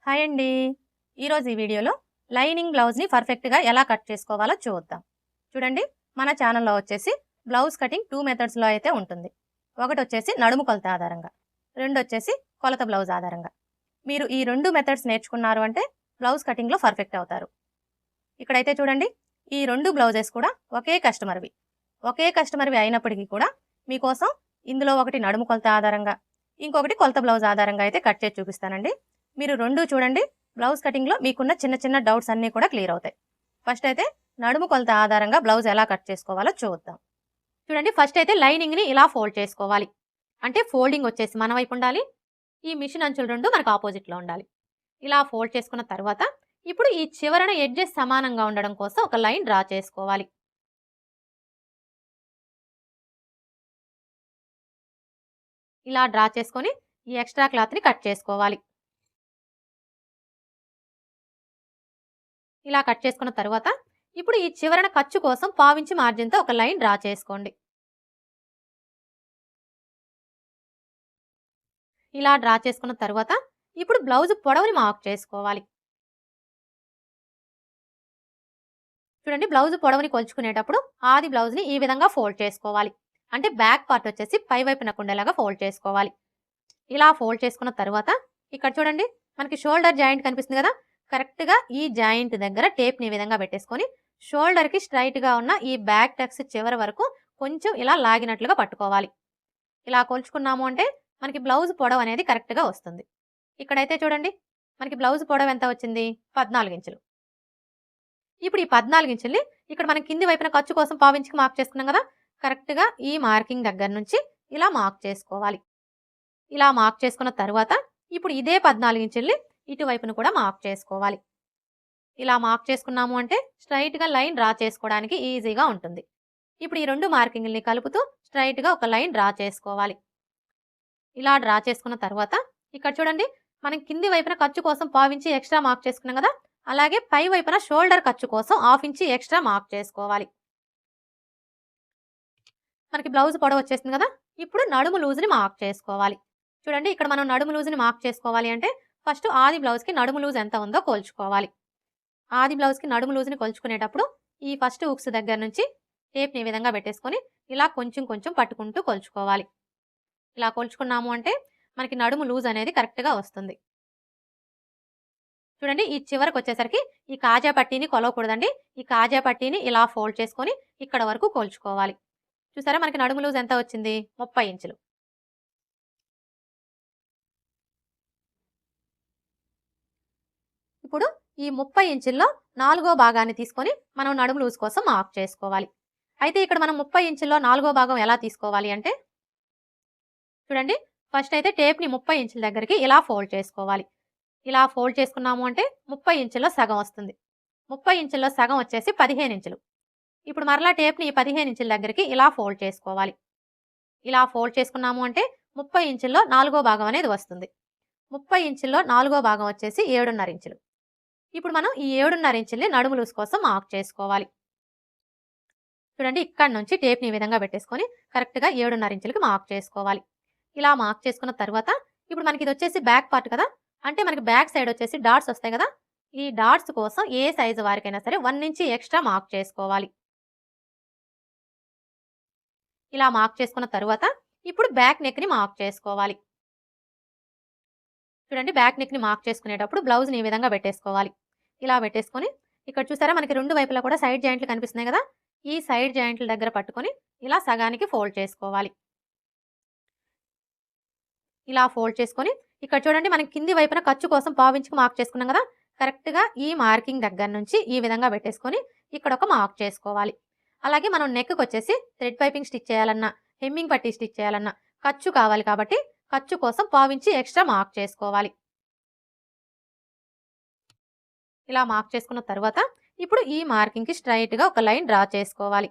Hi అండి. ఈరోజు ఈ వీడియోలో లైనింగ్ బ్లౌజ్ని పర్ఫెక్ట్గా ఎలా కట్ చేసుకోవాలో చూద్దాం. చూడండి, మన ఛానల్లో వచ్చేసి బ్లౌజ్ కటింగ్ 2 మెథడ్స్లో అయితే ఉంటుంది. ఒకటి వచ్చేసి నడుము కొలత ఆధారంగా, రెండు వచ్చేసి కొలత బ్లౌజ్ ఆధారంగా. మీరు ఈ 2 మెథడ్స్ నేర్చుకున్నారు అంటే బ్లౌజ్ కటింగ్లో పర్ఫెక్ట్ అవుతారు. ఇక్కడైతే చూడండి, ఈ 2 బ్లౌజెస్ కూడా ఒకే కస్టమర్వి అయినప్పటికీ కూడా మీకోసం ఇందులో ఒకటి నడుము కొలత ఆధారంగా, ఇంకొకటి కొలత బ్లౌజ్ ఆధారంగా అయితే కట్ చేసి చూపిస్తానండి. మీరు రెండు చూడండి, బ్లౌజ్ కటింగ్లో మీకున్న చిన్న చిన్న డౌట్స్ అన్నీ కూడా క్లియర్ అవుతాయి. ఫస్ట్ అయితే నడుము కొలత ఆధారంగా బ్లౌజ్ ఎలా కట్ చేసుకోవాలో చూద్దాం. చూడండి, ఫస్ట్ అయితే లైనింగ్ని ఇలా ఫోల్డ్ చేసుకోవాలి. అంటే ఫోల్డింగ్ వచ్చేసి మన వైపు ఉండాలి, ఈ మిషన్ అంచులు రెండు మనకు ఆపోజిట్లో ఉండాలి. ఇలా ఫోల్డ్ చేసుకున్న తర్వాత ఇప్పుడు ఈ చివరన ఎడ్జెస్ సమానంగా ఉండడం కోసం ఒక లైన్ డ్రా చేసుకోవాలి. ఇలా డ్రా చేసుకొని ఈ ఎక్స్ట్రా క్లాత్ని కట్ చేసుకోవాలి. ఇలా కట్ చేసుకున్న తర్వాత ఇప్పుడు ఈ చివరన ఖర్చు కోసం 1/2 ఇంచ్ మార్జిన్తో ఒక లైన్ డ్రా చేసుకోండి. ఇలా డ్రా చేసుకున్న తర్వాత ఇప్పుడు బ్లౌజ్ పొడవుని మార్క్ చేసుకోవాలి. చూడండి, బ్లౌజ్ పొడవుని కొలుచుకునేటప్పుడు ఆది బ్లౌజ్ని ఈ విధంగా ఫోల్డ్ చేసుకోవాలి. అంటే బ్యాక్ పార్ట్ వచ్చేసి పై వైపునకు ఉండేలాగా ఫోల్డ్ చేసుకోవాలి. ఇలా ఫోల్డ్ చేసుకున్న తర్వాత ఇక్కడ చూడండి, మనకి షోల్డర్ జాయింట్ కనిపిస్తుంది కదా, కరెక్ట్గా ఈ జాయింట్ దగ్గర టేప్ని ఈ విధంగా పెట్టేసుకొని షోల్డర్కి స్ట్రైట్గా ఉన్న ఈ బ్యాక్ టక్స్ చివరి వరకు కొంచెం ఇలా లాగినట్లుగా పట్టుకోవాలి. ఇలా కొలుచుకున్నాము అంటే మనకి బ్లౌజ్ పొడవు అనేది కరెక్ట్గా వస్తుంది. ఇక్కడైతే చూడండి, మనకి బ్లౌజ్ పొడవు ఎంత వచ్చింది, 14 ఇంచులు. ఇప్పుడు ఈ 14 ఇంచుల్ని ఇక్కడ మనం కింది వైపున ఖర్చు కోసం 1/2 ఇంచుకి మార్క్ చేసుకున్నాం కదా, కరెక్ట్గా ఈ మార్కింగ్ దగ్గర నుంచి ఇలా మార్క్ చేసుకోవాలి. ఇలా మార్క్ చేసుకున్న తర్వాత ఇప్పుడు ఇదే 14 ఇంచుల్ని ఇటువైపును కూడా మార్క్ చేసుకోవాలి. ఇలా మార్క్ చేసుకున్నాము అంటే స్ట్రైట్గా లైన్ డ్రా చేసుకోవడానికి ఈజీగా ఉంటుంది. ఇప్పుడు ఈ 2 మార్కింగ్ని కలుపుతూ స్ట్రైట్గా ఒక లైన్ డ్రా చేసుకోవాలి. ఇలా డ్రా చేసుకున్న తర్వాత ఇక్కడ చూడండి, మనం కింది వైపున ఖర్చు కోసం 1/2 ఇంచ్ ఎక్స్ట్రా మార్క్ చేసుకున్నాం కదా, అలాగే పై వైపున షోల్డర్ ఖర్చు కోసం 1/2 ఇంచ్ ఎక్స్ట్రా మార్క్ చేసుకోవాలి. మనకి బ్లౌజ్ పొడవు వచ్చేసింది కదా, ఇప్పుడు నడుము లూజ్ని మార్క్ చేసుకోవాలి. చూడండి, ఇక్కడ మనం నడుము లూజ్ని మార్క్ చేసుకోవాలి అంటే ఫస్ట్ ఆది బ్లౌజ్కి నడుము లూజ్ ఎంత ఉందో కొలుచుకోవాలి. ఆది బ్లౌజ్కి నడుము లూజ్ని కొలుచుకునేటప్పుడు ఈ ఫస్ట్ హుక్స్ దగ్గర నుంచి టేప్ని ఈ విధంగా పెట్టేసుకొని ఇలా కొంచెం కొంచెం పట్టుకుంటూ కొలుచుకోవాలి. ఇలా కొలుచుకున్నాము అంటే మనకి నడుము లూజ్ అనేది కరెక్ట్గా వస్తుంది. చూడండి, ఈ చివరికి వచ్చేసరికి ఈ కాజా పట్టీని కొలవకూడదండి. ఈ కాజా పట్టీని ఇలా ఫోల్డ్ చేసుకొని ఇక్కడ వరకు కొలుచుకోవాలి. చూసారా, మనకి నడుము లూజ్ ఎంత వచ్చింది, 30 ఇంచులు. ఇప్పుడు ఈ 30 ఇంచుల్లో 4వ భాగాన్ని తీసుకొని మనం నడుము లూజ్ కోసం మార్క్ చేసుకోవాలి. అయితే ఇక్కడ మనం 30 ఇంచుల్లో 4వ భాగం ఎలా తీసుకోవాలి అంటే చూడండి, ఫస్ట్ అయితే టేప్ని 30 ఇంచుల దగ్గరికి ఇలా ఫోల్డ్ చేసుకోవాలి. ఇలా ఫోల్డ్ చేసుకున్నాము అంటే 30 ఇంచుల్లో సగం వస్తుంది. 30 ఇంచుల్లో సగం వచ్చేసి 15 ఇంచులు. ఇప్పుడు మరలా టేప్ని ఈ 15 ఇంచుల దగ్గరికి ఇలా ఫోల్డ్ చేసుకోవాలి. ఇలా ఫోల్డ్ చేసుకున్నాము అంటే 30 ఇంచుల్లో 4వ భాగం అనేది వస్తుంది. 30 ఇంచుల్లో 4వ భాగం వచ్చేసి 7.5 ఇంచులు. ఇప్పుడు మనం ఈ 7.5 ఇంచుల్ని నడుము లూజ్ కోసం మార్క్ చేసుకోవాలి. చూడండి, ఇక్కడ నుంచి టేప్ని ఈ విధంగా పెట్టేసుకొని కరెక్ట్గా 7.5 ఇంచులకి మార్క్ చేసుకోవాలి. ఇలా మార్క్ చేసుకున్న తర్వాత ఇప్పుడు మనకి ఇది వచ్చేసి బ్యాక్ పార్ట్ కదా, అంటే మనకి బ్యాక్ సైడ్ వచ్చేసి డాట్స్ వస్తాయి కదా, ఈ డాట్స్ కోసం ఏ సైజు వారికైనా సరే 1 ఇంచ్ ఎక్స్ట్రా మార్క్ చేసుకోవాలి. ఇలా మార్క్ చేసుకున్న తర్వాత ఇప్పుడు బ్యాక్ నెక్ని మార్క్ చేసుకోవాలి. చూడండి, బ్యాక్ నెక్ని మార్క్ చేసుకునేటప్పుడు బ్లౌజ్ని ఈ విధంగా పెట్టేసుకోవాలి. ఇలా పెట్టేసుకొని ఇక్కడ చూసారా, మనకి 2 వైపులా కూడా సైడ్ జాయింట్లు కనిపిస్తున్నాయి కదా, ఈ సైడ్ జాయింట్ల దగ్గర పట్టుకొని ఇలా సగానికి ఫోల్డ్ చేసుకోవాలి. ఇలా ఫోల్డ్ చేసుకొని ఇక్కడ చూడండి, మనం కింది వైపున ఖర్చు కోసం 1/2 ఇంచుకి మార్క్ చేసుకున్నాం కదా, కరెక్ట్గా ఈ మార్కింగ్ దగ్గర నుంచి ఈ విధంగా పెట్టేసుకొని ఇక్కడ ఒక మార్క్ చేసుకోవాలి. అలాగే మనం నెక్కి వచ్చేసి థ్రెడ్ పైపింగ్ స్టిచ్ చేయాలన్నా, హెమ్మింగ్ పట్టీ స్టిచ్ చేయాలన్నా ఖర్చు కావాలి కాబట్టి ఖర్చు కోసం 1/2 ఇంచ్ ఎక్స్ట్రా మార్క్ చేసుకోవాలి. ఇలా మార్క్ చేసుకున్న తర్వాత ఇప్పుడు ఈ మార్కింగ్కి స్ట్రైట్గా ఒక లైన్ డ్రా చేసుకోవాలి.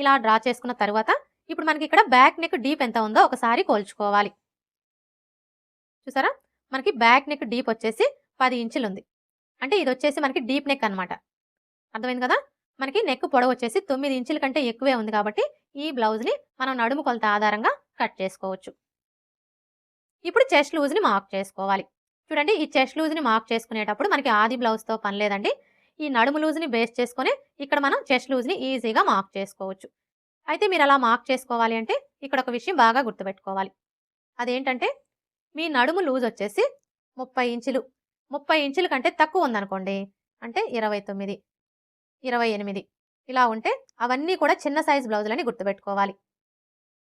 ఇలా డ్రా చేసుకున్న తర్వాత ఇప్పుడు మనకి ఇక్కడ బ్యాక్ నెక్ డీప్ ఎంత ఉందో ఒకసారి కొలుచుకోవాలి. చూసారా, మనకి బ్యాక్ నెక్ డీప్ వచ్చేసి 10 ఇంచులు ఉంది. అంటే ఇది వచ్చేసి మనకి డీప్ నెక్ అనమాట. అర్థమైంది కదా, మనకి నెక్ పొడవు వచ్చేసి 9 ఇంచుల కంటే ఎక్కువే ఉంది కాబట్టి ఈ బ్లౌజ్ని మనం నడుము కొలత ఆధారంగా కట్ చేసుకోవచ్చు. ఇప్పుడు చెస్ట్ లూజ్ని మార్క్ చేసుకోవాలి. చూడండి, ఈ చెస్ట్ లూజ్ని మార్క్ చేసుకునేటప్పుడు మనకి ఆది బ్లౌజ్తో పని లేదండి. ఈ నడుము లూజ్ని బేస్ చేసుకొని ఇక్కడ మనం చెస్ట్ లూజ్ని ఈజీగా మార్క్ చేసుకోవచ్చు. అయితే మీరు అలా మార్క్ చేసుకోవాలి అంటే ఇక్కడ ఒక విషయం బాగా గుర్తుపెట్టుకోవాలి. అదేంటంటే మీ నడుము లూజ్ వచ్చేసి 30 ఇంచులు. 30 ఇంచుల కంటే తక్కువ ఉందనుకోండి, అంటే 29, 28 ఇలా ఉంటే అవన్నీ కూడా చిన్న సైజ్ బ్లౌజులని గుర్తుపెట్టుకోవాలి.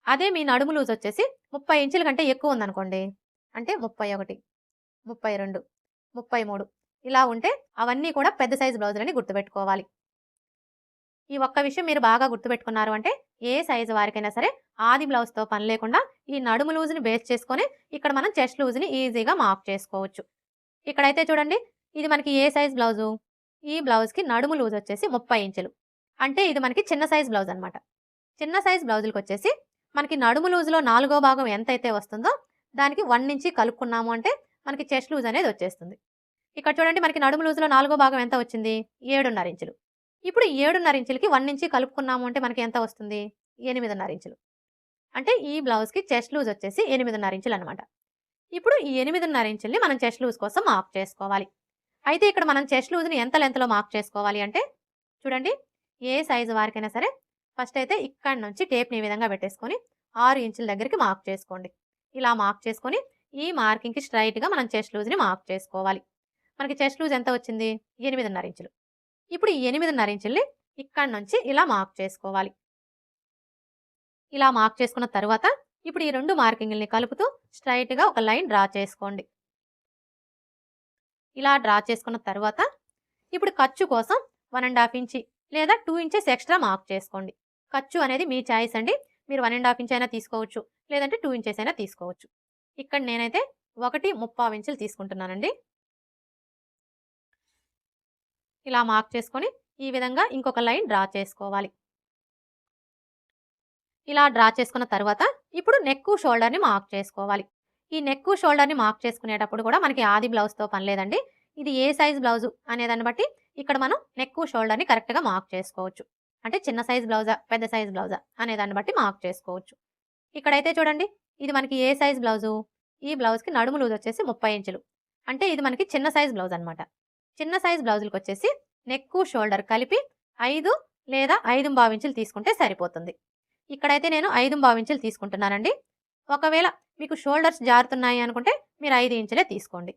అదే మీ నడుము లూజ్ వచ్చేసి 30 ఇంచుల కంటే ఎక్కువ ఉందనుకోండి, అంటే 31, 32, 33 ఇలా ఉంటే అవన్నీ కూడా పెద్ద సైజ్ బ్లౌజులని గుర్తుపెట్టుకోవాలి. ఈ ఒక్క విషయం మీరు బాగా గుర్తుపెట్టుకున్నారు అంటే ఏ సైజు వారికైనా సరే ఆది బ్లౌజ్తో పని లేకుండా ఈ నడుము లూజ్ని బేస్ చేసుకొని ఇక్కడ మనం చెస్ట్ లూజ్ని ఈజీగా మార్క్ చేసుకోవచ్చు. ఇక్కడైతే చూడండి, ఇది మనకి ఏ సైజ్ బ్లౌజు, ఈ బ్లౌజ్కి నడుము లూజ్ వచ్చేసి 30 ఇంచులు, అంటే ఇది మనకి చిన్న సైజ్ బ్లౌజ్ అనమాట. చిన్న సైజ్ బ్లౌజులకు వచ్చేసి మనకి నడుము లూజ్లో 4వ భాగం ఎంతైతే వస్తుందో దానికి 1 ఇంచి కలుపుకున్నాము అంటే మనకి చెస్ట్ లూజ్ అనేది వచ్చేస్తుంది. ఇక్కడ చూడండి, మనకి నడుము లూజ్లో 4వ భాగం ఎంత వచ్చింది, 7.5 ఇంచులు. ఇప్పుడు 7.5 ఇంచులకి 1 ఇంచి కలుపుకున్నాము అంటే మనకి ఎంత వస్తుంది, 8.5 ఇంచులు. అంటే ఈ బ్లౌజ్కి చెస్ట్ లూజ్ వచ్చేసి 8.5 ఇంచులు అనమాట. ఇప్పుడు ఈ 8.5 ఇంచుల్ని మనం చెస్ట్ లూజ్ కోసం మార్క్ చేసుకోవాలి. అయితే ఇక్కడ మనం చెస్ట్ లూజ్ని ఎంత లెంత్లో మార్క్ చేసుకోవాలి అంటే చూడండి, ఏ సైజు వారికైనా సరే ఫస్ట్ అయితే ఇక్కడ నుంచి టేప్ని ఈ విధంగా పెట్టేసుకొని 6 ఇంచుల దగ్గరికి మార్క్ చేసుకోండి. ఇలా మార్క్ చేసుకొని ఈ మార్కింగ్కి స్ట్రైట్గా మనం చెస్ట్ లూజ్ని మార్క్ చేసుకోవాలి. మనకి చెస్ట్ లూజ్ ఎంత వచ్చింది, 8.5 ఇంచులు. ఇప్పుడు ఈ 8.5 ఇంచుల్ని ఇక్కడ నుంచి ఇలా మార్క్ చేసుకోవాలి. ఇలా మార్క్ చేసుకున్న తర్వాత ఇప్పుడు ఈ 2 మార్కింగ్ని కలుపుతూ స్ట్రైట్గా ఒక లైన్ డ్రా చేసుకోండి. ఇలా డ్రా చేసుకున్న తర్వాత ఇప్పుడు ఖర్చు కోసం 1.5 ఇంచి లేదా 2 ఇంచెస్ ఎక్స్ట్రా మార్క్ చేసుకోండి. ఖర్చు అనేది మీ చాయిస్ అండి. మీరు 1.5 ఇంచ్ అయినా తీసుకోవచ్చు, లేదంటే 2 ఇంచెస్ అయినా తీసుకోవచ్చు. ఇక్కడ నేనైతే 1.35 ఇంచులు తీసుకుంటున్నానండి. ఇలా మార్క్ చేసుకొని ఈ విధంగా ఇంకొక లైన్ డ్రా చేసుకోవాలి. ఇలా డ్రా చేసుకున్న తర్వాత ఇప్పుడు నెక్ షోల్డర్ని మార్క్ చేసుకోవాలి. ఈ నెక్ షోల్డర్ని మార్క్ చేసుకునేటప్పుడు కూడా మనకి ఆది బ్లౌజ్తో పని లేదండి. ఇది ఏ సైజ్ బ్లౌజు అనేదాన్ని బట్టి ఇక్కడ మనం నెక్ షోల్డర్ని కరెక్ట్గా మార్క్ చేసుకోవచ్చు. అంటే చిన్న సైజ్ బ్లౌజా పెద్ద సైజ్ బ్లౌజా అనేదాన్ని బట్టి మార్క్ చేసుకోవచ్చు. ఇక్కడైతే చూడండి, ఇది మనకి ఏ సైజ్ బ్లౌజు, ఈ బ్లౌజ్కి నడుము లూజ్ వచ్చేసి 30 ఇంచులు, అంటే ఇది మనకి చిన్న సైజ్ బ్లౌజ్ అనమాట. చిన్న సైజ్ బ్లౌజులకు వచ్చేసి నెక్ షోల్డర్ కలిపి 5 లేదా 5.25 ఇంచులు తీసుకుంటే సరిపోతుంది. ఇక్కడైతే నేను 5.25 ఇంచులు తీసుకుంటున్నానండి. ఒకవేళ మీకు షోల్డర్స్ జారుతున్నాయి అనుకుంటే మీరు 5 ఇంచులే తీసుకోండి.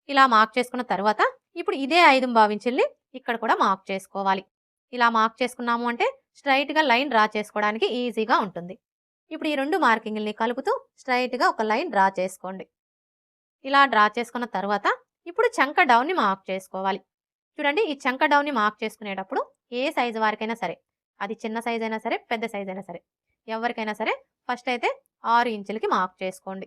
ఇలా మార్క్ చేసుకున్న తర్వాత ఇప్పుడు ఇదే 5.25 ఇంచుల్ని ఇక్కడ కూడా మార్క్ చేసుకోవాలి. ఇలా మార్క్ చేసుకున్నాము అంటే స్ట్రైట్గా లైన్ డ్రా చేసుకోవడానికి ఈజీగా ఉంటుంది. ఇప్పుడు ఈ 2 మార్కింగ్ని కలుపుతూ స్ట్రైట్గా ఒక లైన్ డ్రా చేసుకోండి. ఇలా డ్రా చేసుకున్న తర్వాత ఇప్పుడు చంక డౌన్ని మార్క్ చేసుకోవాలి. చూడండి, ఈ చంక డౌన్ని మార్క్ చేసుకునేటప్పుడు ఏ సైజు వారికైనా సరే, అది చిన్న సైజ్ అయినా సరే పెద్ద సైజ్ అయినా సరే, ఎవరికైనా సరే ఫస్ట్ అయితే 6 ఇంచులకి మార్క్ చేసుకోండి.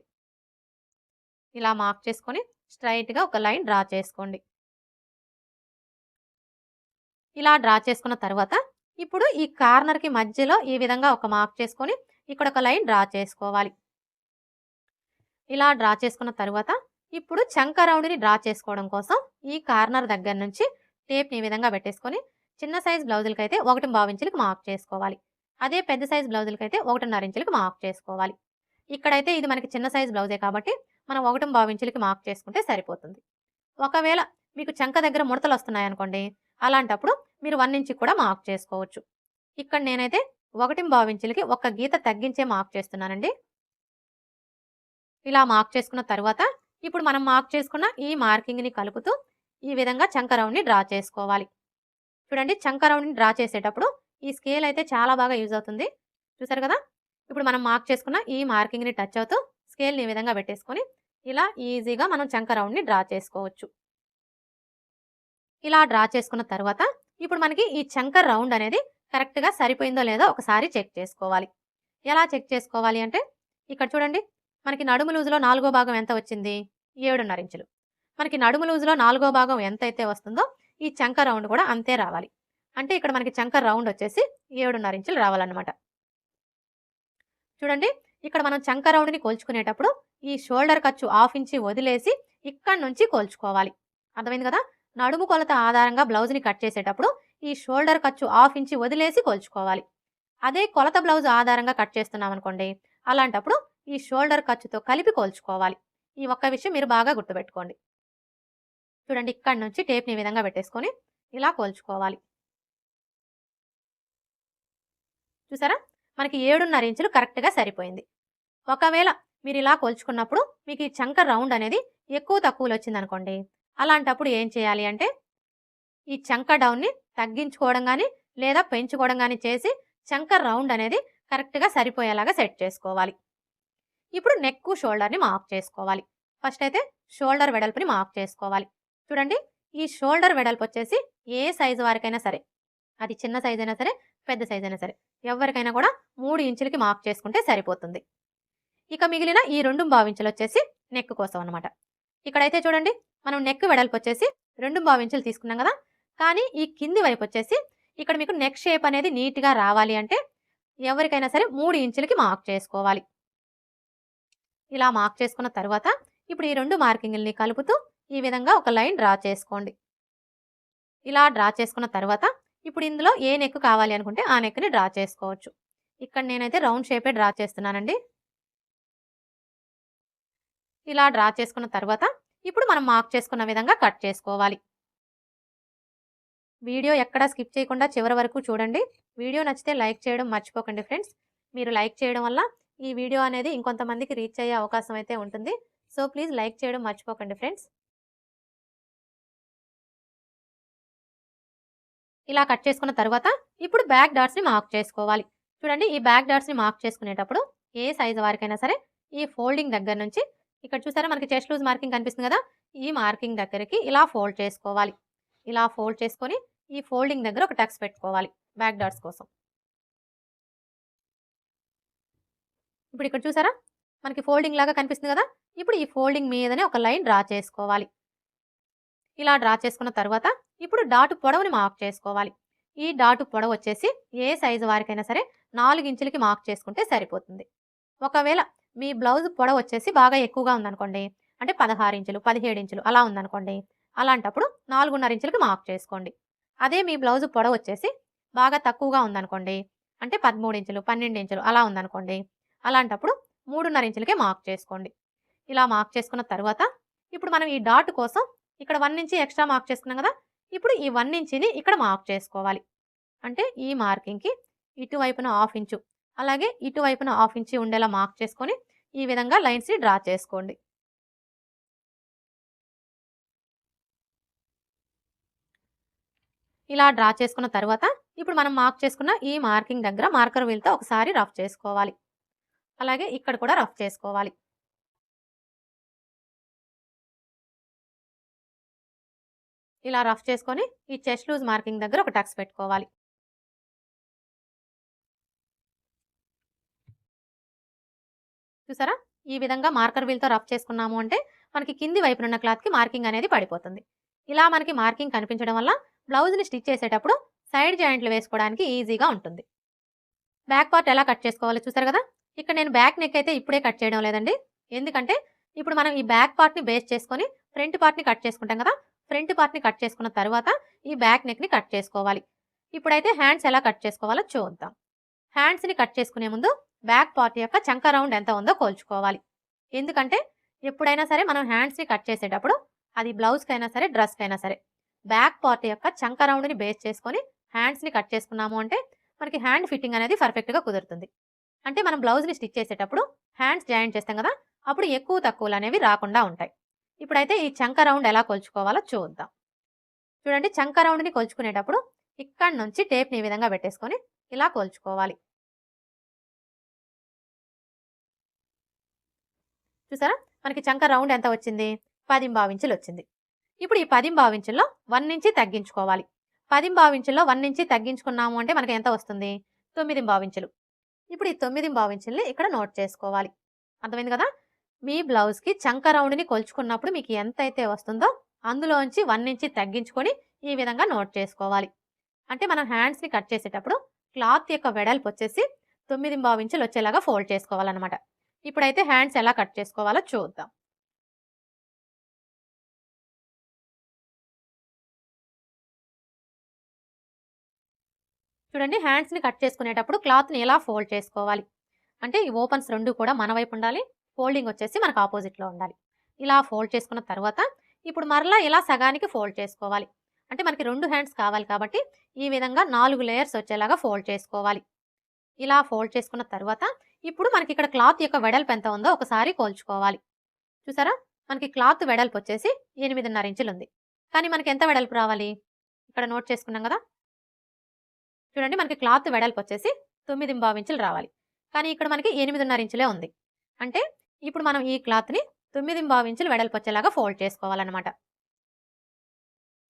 ఇలా మార్క్ చేసుకొని స్ట్రైట్గా ఒక లైన్ డ్రా చేసుకోండి. ఇలా డ్రా చేసుకున్న తర్వాత ఇప్పుడు ఈ కార్నర్కి మధ్యలో ఈ విధంగా ఒక మార్క్ చేసుకొని ఇక్కడ ఒక లైన్ డ్రా చేసుకోవాలి. ఇలా డ్రా చేసుకున్న తర్వాత ఇప్పుడు చంక రౌండ్ని డ్రా చేసుకోవడం కోసం ఈ కార్నర్ దగ్గర నుంచి టేప్ని ఈ విధంగా పెట్టేసుకొని చిన్న సైజ్ బ్లౌజులకి అయితే 1.25 ఇంచులకి మార్క్ చేసుకోవాలి. అదే పెద్ద సైజ్ బ్లౌజులకి అయితే 1.5 ఇంచులకి మార్క్ చేసుకోవాలి. ఇక్కడైతే ఇది మనకి చిన్న సైజ్ బ్లౌజే కాబట్టి మనం 1.25 ఇంచులకి మార్క్ చేసుకుంటే సరిపోతుంది. ఒకవేళ మీకు చంక దగ్గర ముడతలు వస్తున్నాయనుకోండి, అలాంటప్పుడు మీరు 1 ఇంచుకి కూడా మార్క్ చేసుకోవచ్చు. ఇక్కడ నేనైతే 1.25 ఇంచులకి ఒక గీత తగ్గించే మార్క్ చేస్తున్నానండి. ఇలా మార్క్ చేసుకున్న తర్వాత ఇప్పుడు మనం మార్క్ చేసుకున్న ఈ మార్కింగ్ని కలుపుతూ ఈ విధంగా చంక రౌండ్ని డ్రా చేసుకోవాలి. చూడండి, చంక రౌండ్ని డ్రా చేసేటప్పుడు ఈ స్కేల్ అయితే చాలా బాగా యూజ్ అవుతుంది. చూసారు కదా, ఇప్పుడు మనం మార్క్ చేసుకున్న ఈ మార్కింగ్ని టచ్ అవుతూ స్కేల్ని ఈ విధంగా పెట్టేసుకొని ఇలా ఈజీగా మనం చంక రౌండ్ని డ్రా చేసుకోవచ్చు. ఇలా డ్రా చేసుకున్న తర్వాత ఇప్పుడు మనకి ఈ చంక రౌండ్ అనేది కరెక్ట్గా సరిపోయిందో లేదో ఒకసారి చెక్ చేసుకోవాలి. ఎలా చెక్ చేసుకోవాలి అంటే ఇక్కడ చూడండి, మనకి నడుము లూజులో 4వ భాగం ఎంత వచ్చింది, 7.5 ఇంచులు. మనకి నడుము లూజులో 4వ భాగం ఎంత అయితే వస్తుందో ఈ చంక రౌండ్ కూడా అంతే రావాలి. అంటే ఇక్కడ మనకి చంక రౌండ్ వచ్చేసి 7.5 ఇంచులు రావాలన్నమాట. చూడండి, ఇక్కడ మనం చంక రౌండ్ని కోల్చుకునేటప్పుడు ఈ షోల్డర్ ఖర్చు 1/2 ఇంచి వదిలేసి ఇక్కడ నుంచి కోల్చుకోవాలి. అర్థమైంది కదా, నడుము కొలత ఆధారంగా బ్లౌజ్ని కట్ చేసేటప్పుడు ఈ షోల్డర్ ఖర్చు 1/2 ఇంచి వదిలేసి కోల్చుకోవాలి. అదే కొలత బ్లౌజ్ ఆధారంగా కట్ చేస్తున్నాం అనుకోండి, అలాంటప్పుడు ఈ షోల్డర్ ఖర్చుతో కలిపి కొలుచుకోవాలి. ఈ ఒక్క విషయం మీరు బాగా గుర్తుపెట్టుకోండి. చూడండి, ఇక్కడ నుంచి టేప్ని ఈ విధంగా పెట్టేసుకొని ఇలా కొలుచుకోవాలి. చూసారా, మనకి 7.5 ఇంచులు కరెక్ట్గా సరిపోయింది. ఒకవేళ మీరు ఇలా కొలుచుకున్నప్పుడు మీకు ఈ చంక రౌండ్ అనేది ఎక్కువ తక్కువలు వచ్చిందనుకోండి, అలాంటప్పుడు ఏం చేయాలి అంటే ఈ చంక డౌన్ని తగ్గించుకోవడం కానీ లేదా పెంచుకోవడం కానీ చేసి చంక రౌండ్ అనేది కరెక్ట్గా సరిపోయేలాగా సెట్ చేసుకోవాలి. ఇప్పుడు నెక్ షోల్డర్ని మార్క్ చేసుకోవాలి. ఫస్ట్ అయితే షోల్డర్ వెడల్పుని మార్క్ చేసుకోవాలి. చూడండి, ఈ షోల్డర్ వెడల్పు వచ్చేసి ఏ సైజు వారికైనా సరే, అది చిన్న సైజ్ అయినా సరే పెద్ద సైజ్ అయినా సరే, ఎవరికైనా కూడా 3 ఇంచులకి మార్క్ చేసుకుంటే సరిపోతుంది. ఇక మిగిలిన ఈ 2.25 ఇంచులు వచ్చేసి నెక్ కోసం అనమాట. ఇక్కడైతే చూడండి, మనం నెక్ వెడల్పు వచ్చేసి 2.25 ఇంచులు తీసుకున్నాం కదా, కానీ ఈ కింది వైపు వచ్చేసి ఇక్కడ మీకు నెక్ షేప్ అనేది నీట్గా రావాలి అంటే ఎవరికైనా సరే 3 ఇంచులకి మార్క్ చేసుకోవాలి. ఇలా మార్క్ చేసుకున్న తర్వాత ఇప్పుడు ఈ 2 మార్కింగ్ని కలుపుతూ ఈ విధంగా ఒక లైన్ డ్రా చేసుకోండి. ఇలా డ్రా చేసుకున్న తర్వాత ఇప్పుడు ఇందులో ఏ నెక్ కావాలి అనుకుంటే ఆ నెక్ని డ్రా చేసుకోవచ్చు. ఇక్కడ నేనైతే రౌండ్ షేపే డ్రా చేస్తున్నానండి. ఇలా డ్రా చేసుకున్న తర్వాత ఇప్పుడు మనం మార్క్ చేసుకున్న విధంగా కట్ చేసుకోవాలి. వీడియో ఎక్కడా స్కిప్ చేయకుండా చివరి వరకు చూడండి. వీడియో నచ్చితే లైక్ చేయడం మర్చిపోకండి ఫ్రెండ్స్. మీరు లైక్ చేయడం వల్ల ఈ వీడియో అనేది ఇంకొంతమందికి రీచ్ అయ్యే అవకాశం అయితే ఉంటుంది. సో ప్లీజ్ లైక్ చేయడం మర్చిపోకండి ఫ్రెండ్స్. ఇలా కట్ చేసుకున్న తర్వాత ఇప్పుడు బ్యాక్ డాట్స్ని మార్క్ చేసుకోవాలి. చూడండి, ఈ బ్యాక్ డాట్స్ని మార్క్ చేసుకునేటప్పుడు ఏ సైజు వారికైనా సరే ఈ ఫోల్డింగ్ దగ్గర నుంచి ఇక్కడ చూసారా మనకి చెస్ట్ లూజ్ మార్కింగ్ కనిపిస్తుంది కదా, ఈ మార్కింగ్ దగ్గరికి ఇలా ఫోల్డ్ చేసుకోవాలి. ఇలా ఫోల్డ్ చేసుకొని ఈ ఫోల్డింగ్ దగ్గర ఒక టక్స్ పెట్టుకోవాలి బ్యాక్ డాట్స్ కోసం. ఇప్పుడు ఇక్కడ చూసారా మనకి ఫోల్డింగ్ లాగా కనిపిస్తుంది కదా, ఇప్పుడు ఈ ఫోల్డింగ్ మీదనే ఒక లైన్ డ్రా చేసుకోవాలి. ఇలా డ్రా చేసుకున్న తర్వాత ఇప్పుడు డాటు పొడవుని మార్క్ చేసుకోవాలి. ఈ డాటు పొడవు వచ్చేసి ఏ సైజు వారికైనా సరే 4 ఇంచులకి మార్క్ చేసుకుంటే సరిపోతుంది. ఒకవేళ మీ బ్లౌజ్ పొడవు వచ్చేసి బాగా ఎక్కువగా ఉందనుకోండి, అంటే 16 ఇంచులు 17 ఇంచులు అలా ఉందనుకోండి, అలాంటప్పుడు 4.5 ఇంచులకి మార్క్ చేసుకోండి. అదే మీ బ్లౌజ్ పొడవు వచ్చేసి బాగా తక్కువగా ఉందనుకోండి, అంటే 13 ఇంచులు 12 ఇంచులు అలా ఉందనుకోండి, అలాంటప్పుడు 3.5 ఇంచులకే మార్క్ చేసుకోండి. ఇలా మార్క్ చేసుకున్న తర్వాత ఇప్పుడు మనం ఈ డాట్ కోసం ఇక్కడ 1 ఇంచ్ ఎక్స్ట్రా మార్క్ చేసుకున్నాం కదా, ఇప్పుడు ఈ 1 ఇంచిని ఇక్కడ మార్క్ చేసుకోవాలి. అంటే ఈ మార్కింగ్కి ఇటువైపున 1/2 ఇంచు అలాగే ఇటువైపున 1/2 ఇంచు ఉండేలా మార్క్ చేసుకొని ఈ విధంగా లైన్స్ని డ్రా చేసుకోండి. ఇలా డ్రా చేసుకున్న తర్వాత ఇప్పుడు మనం మార్క్ చేసుకున్న ఈ మార్కింగ్ దగ్గర మార్కర్ వీల్తో ఒకసారి రఫ్ చేసుకోవాలి. అలాగే ఇక్కడ కూడా రఫ్ చేసుకోవాలి. ఇలా రఫ్ చేసుకొని ఈ చెస్ట్ లూజ్ మార్కింగ్ దగ్గర ఒక టక్స్ పెట్టుకోవాలి. చూసారా, ఈ విధంగా మార్కర్ వీల్తో రఫ్ చేసుకున్నాము అంటే మనకి కింది వైపునున్న క్లాత్కి మార్కింగ్ అనేది పడిపోతుంది. ఇలా మనకి మార్కింగ్ కనిపించడం వల్ల బ్లౌజ్ని స్టిచ్ చేసేటప్పుడు సైడ్ జాయింట్లు వేసుకోవడానికి ఈజీగా ఉంటుంది. బ్యాక్ పార్ట్ ఎలా కట్ చేసుకోవాలో చూసారు కదా, ఇక్కడ నేను బ్యాక్ నెక్ అయితే ఇప్పుడే కట్ చేయడం లేదండి. ఎందుకంటే ఇప్పుడు మనం ఈ బ్యాక్ పార్ట్ని బేస్ చేసుకొని ఫ్రంట్ పార్ట్ని కట్ చేసుకుంటాం కదా, ఫ్రంట్ పార్ట్ని కట్ చేసుకున్న తర్వాత ఈ బ్యాక్ నెక్ని కట్ చేసుకోవాలి. ఇప్పుడైతే హ్యాండ్స్ ఎలా కట్ చేసుకోవాలో చూద్దాం. హ్యాండ్స్ని కట్ చేసుకునే ముందు బ్యాక్ పార్ట్ యొక్క చంక రౌండ్ ఎంత ఉందో కోల్చుకోవాలి. ఎందుకంటే ఎప్పుడైనా సరే మనం హ్యాండ్స్ని కట్ చేసేటప్పుడు అది బ్లౌజ్కైనా సరే డ్రెస్కైనా సరే బ్యాక్ పార్ట్ యొక్క చంక రౌండ్ని బేస్ చేసుకొని హ్యాండ్స్ని కట్ చేసుకున్నాము అంటే మనకి హ్యాండ్ ఫిట్టింగ్ అనేది పర్ఫెక్ట్గా కుదురుతుంది. అంటే మనం బ్లౌజ్ని స్టిచ్ చేసేటప్పుడు హ్యాండ్స్ జాయింట్ చేస్తాం కదా, అప్పుడు ఎక్కువ తక్కువలు అనేవి రాకుండా ఉంటాయి. ఇప్పుడైతే ఈ చంక రౌండ్ ఎలా కొలుచుకోవాలో చూద్దాం. చూడండి, చంక రౌండ్ని కొలుచుకునేటప్పుడు ఇక్కడ నుంచి టేప్ని ఈ విధంగా పెట్టేసుకొని ఇలా కొలుచుకోవాలి. చూసారా మనకి చంక రౌండ్ ఎంత వచ్చింది, 10.25 ఇంచులు వచ్చింది. ఇప్పుడు ఈ 10.25 ఇంచుల్లో 1 ఇంచి తగ్గించుకోవాలి. 10.25 ఇంచుల్లో 1 ఇంచి తగ్గించుకున్నాము అంటే మనకి ఎంత వస్తుంది, 9.25 ఇంచులు. ఇప్పుడు ఈ 9.25 ఇంచుల్ని ఇక్కడ నోట్ చేసుకోవాలి. అర్థమైంది కదా, మీ బ్లౌజ్కి చంక రౌండ్ని కొలుచుకున్నప్పుడు మీకు ఎంత అయితే వస్తుందో అందులోంచి 1 ఇంచి తగ్గించుకొని ఈ విధంగా నోట్ చేసుకోవాలి. అంటే మనం హ్యాండ్స్ని కట్ చేసేటప్పుడు క్లాత్ యొక్క వెడల్పు వచ్చేసి 9.25 ఇంచులు వచ్చేలాగా ఫోల్డ్ చేసుకోవాలన్నమాట. ఇప్పుడైతే హ్యాండ్స్ ఎలా కట్ చేసుకోవాలో చూద్దాం. చూడండి, హ్యాండ్స్ని కట్ చేసుకునేటప్పుడు క్లాత్ని ఎలా ఫోల్డ్ చేసుకోవాలి. అంటే ఈ ఓపెన్స్ 2 కూడా మన వైపు ఉండాలి. ఫోల్డింగ్ వచ్చేసి మనకు ఆపోజిట్‌లో ఉండాలి. ఇలా ఫోల్డ్ చేసుకున్న తర్వాత ఇప్పుడు మరలా ఇలా సగానికి ఫోల్డ్ చేసుకోవాలి. అంటే మనకి 2 హ్యాండ్స్ కావాలి కాబట్టి ఈ విధంగా 4 లేయర్స్ వచ్చేలాగా ఫోల్డ్ చేసుకోవాలి. ఇలా ఫోల్డ్ చేసుకున్న తర్వాత ఇప్పుడు మనకి ఇక్కడ క్లాత్ యొక్క వెడల్పు ఎంత ఉందో ఒకసారి కొలుచుకోవాలి. చూసారా? మనకి క్లాత్ వెడల్పు వచ్చేసి 8.5 ఇంచులు ఉంది. కానీ మనకి ఎంత వెడల్పు రావాలి? ఇక్కడ నోట్ చేసుకున్నాం కదా! చూడండి మనకి క్లాత్ వెడల్పు వచ్చేసి 9.5 ఇంచులు రావాలి. కానీ ఇక్కడ మనకి 8.5 ఇంచులే ఉంది. అంటే ఇప్పుడు మనం ఈ క్లాత్‌ని 9.5 ఇంచులు వెడల్పు వచ్చేలాగా ఫోల్డ్ చేసుకోవాలన్నమాట.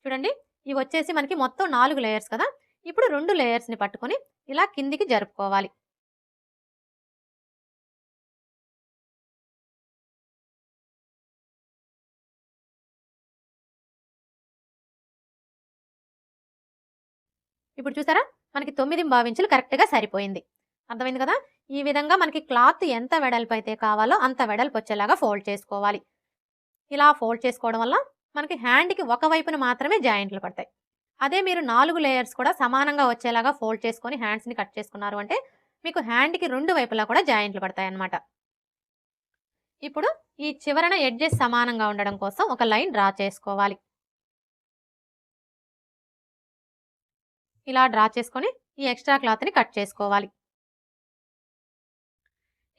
చూడండి ఇవి వచ్చేసి మనకి మొత్తం 4 లేయర్స్ కదా! ఇప్పుడు 2 లేయర్స్‌ని పట్టుకొని ఇలా కిందికి జరుపుకోవాలి. ఇప్పుడు చూసారా? మనకి 9.5 ఇంచులు కరెక్ట్‌గా సరిపోయింది. అర్థమైంది కదా! ఈ విధంగా మనకి క్లాత్ ఎంత వెడల్పు అయితే కావాలో అంత వెడల్పు వచ్చేలాగా ఫోల్డ్ చేసుకోవాలి. ఇలా ఫోల్డ్ చేసుకోవడం వల్ల మనకి హ్యాండ్‌కి ఒక వైపున మాత్రమే జాయింట్లు పడతాయి. అదే మీరు 4 లేయర్స్ కూడా సమానంగా వచ్చేలాగా ఫోల్డ్ చేసుకొని హ్యాండ్స్‌ని కట్ చేసుకున్నారు అంటే మీకు హ్యాండ్‌కి 2 వైపులా కూడా జాయింట్లు పడతాయన్నమాట. ఇప్పుడు ఈ చివరన ఎడ్జెస్ సమానంగా ఉండడం కోసం ఒక లైన్ డ్రా చేసుకోవాలి. ఇలా డ్రా చేసుకొని ఈ ఎక్స్ట్రా క్లాత్‌ని కట్ చేసుకోవాలి.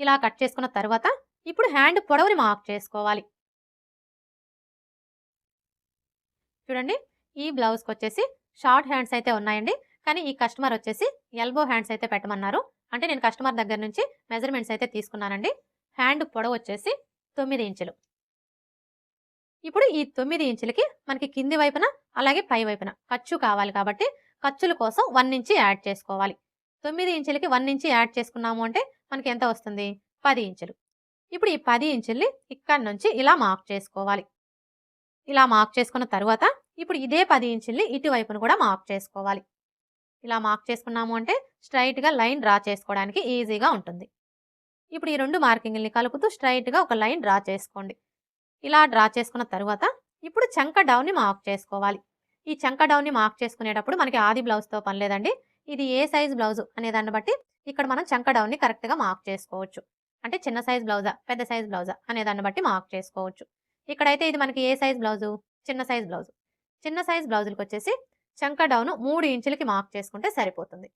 ఇలా కట్ చేసుకున్న తర్వాత ఇప్పుడు హ్యాండ్ పొడవుని మార్క్ చేసుకోవాలి. చూడండి ఈ బ్లౌజ్‌కి వచ్చేసి షార్ట్ హ్యాండ్స్ అయితే ఉన్నాయండి. కానీ ఈ కస్టమర్ వచ్చేసి ఎల్బో హ్యాండ్స్ అయితే పెట్టమన్నారు. అంటే నేను కస్టమర్ దగ్గర నుంచి మెజర్‌మెంట్స్ అయితే తీసుకున్నానండి. హ్యాండ్ పొడవు వచ్చేసి 9 ఇంచులు. ఇప్పుడు ఈ 9 ఇంచులకి మనకి కింది వైపున అలాగే పై వైపున ఖర్చు కావాలి కాబట్టి ఖర్చుల కోసం 1 ఇంచ్ యాడ్ చేసుకోవాలి. 9 ఇంచులకి 1 ఇంచ్ యాడ్ చేసుకున్నాము అంటే మనకి ఎంత వస్తుంది? 10 ఇంచులు. ఇప్పుడు ఈ 10 ఇంచుల్ని ఇక్కడి నుంచి ఇలా మార్క్ చేసుకోవాలి. ఇలా మార్క్ చేసుకున్న తర్వాత ఇప్పుడు ఇదే 10 ఇంచుల్ని ఇటువైపును కూడా మార్క్ చేసుకోవాలి. ఇలా మార్క్ చేసుకున్నాము అంటే స్ట్రైట్‌గా లైన్ డ్రా చేసుకోవడానికి ఈజీగా ఉంటుంది. ఇప్పుడు ఈ 2 మార్కింగ్‌లని కలుపుతూ స్ట్రైట్‌గా ఒక లైన్ డ్రా చేసుకోండి. ఇలా డ్రా చేసుకున్న తర్వాత ఇప్పుడు చంక డౌన్‌ని మార్క్ చేసుకోవాలి. ఈ చంక డౌన్‌ని మార్క్ చేసుకునేటప్పుడు మనకి ఆది బ్లౌజ్‌తో పని లేదండి. ఇది ఏ సైజ్ బ్లౌజు అనే దాన్ని బట్టి ఇక్కడ మనం చంక డౌన్‌ని కరెక్ట్‌గా మార్క్ చేసుకోవచ్చు. అంటే చిన్న సైజ్ బ్లౌజా, పెద్ద సైజ్ బ్లౌజా అనే దాన్ని బట్టి మార్క్ చేసుకోవచ్చు. ఇక్కడైతే ఇది మనకి ఏ సైజ్ బ్లౌజు? చిన్న సైజ్ బ్లౌజు. చిన్న సైజ్ బ్లౌజులకొచ్చేసి చంక డౌన్ 3 ఇంచులకి మార్క్ చేసుకుంటే సరిపోతుంది.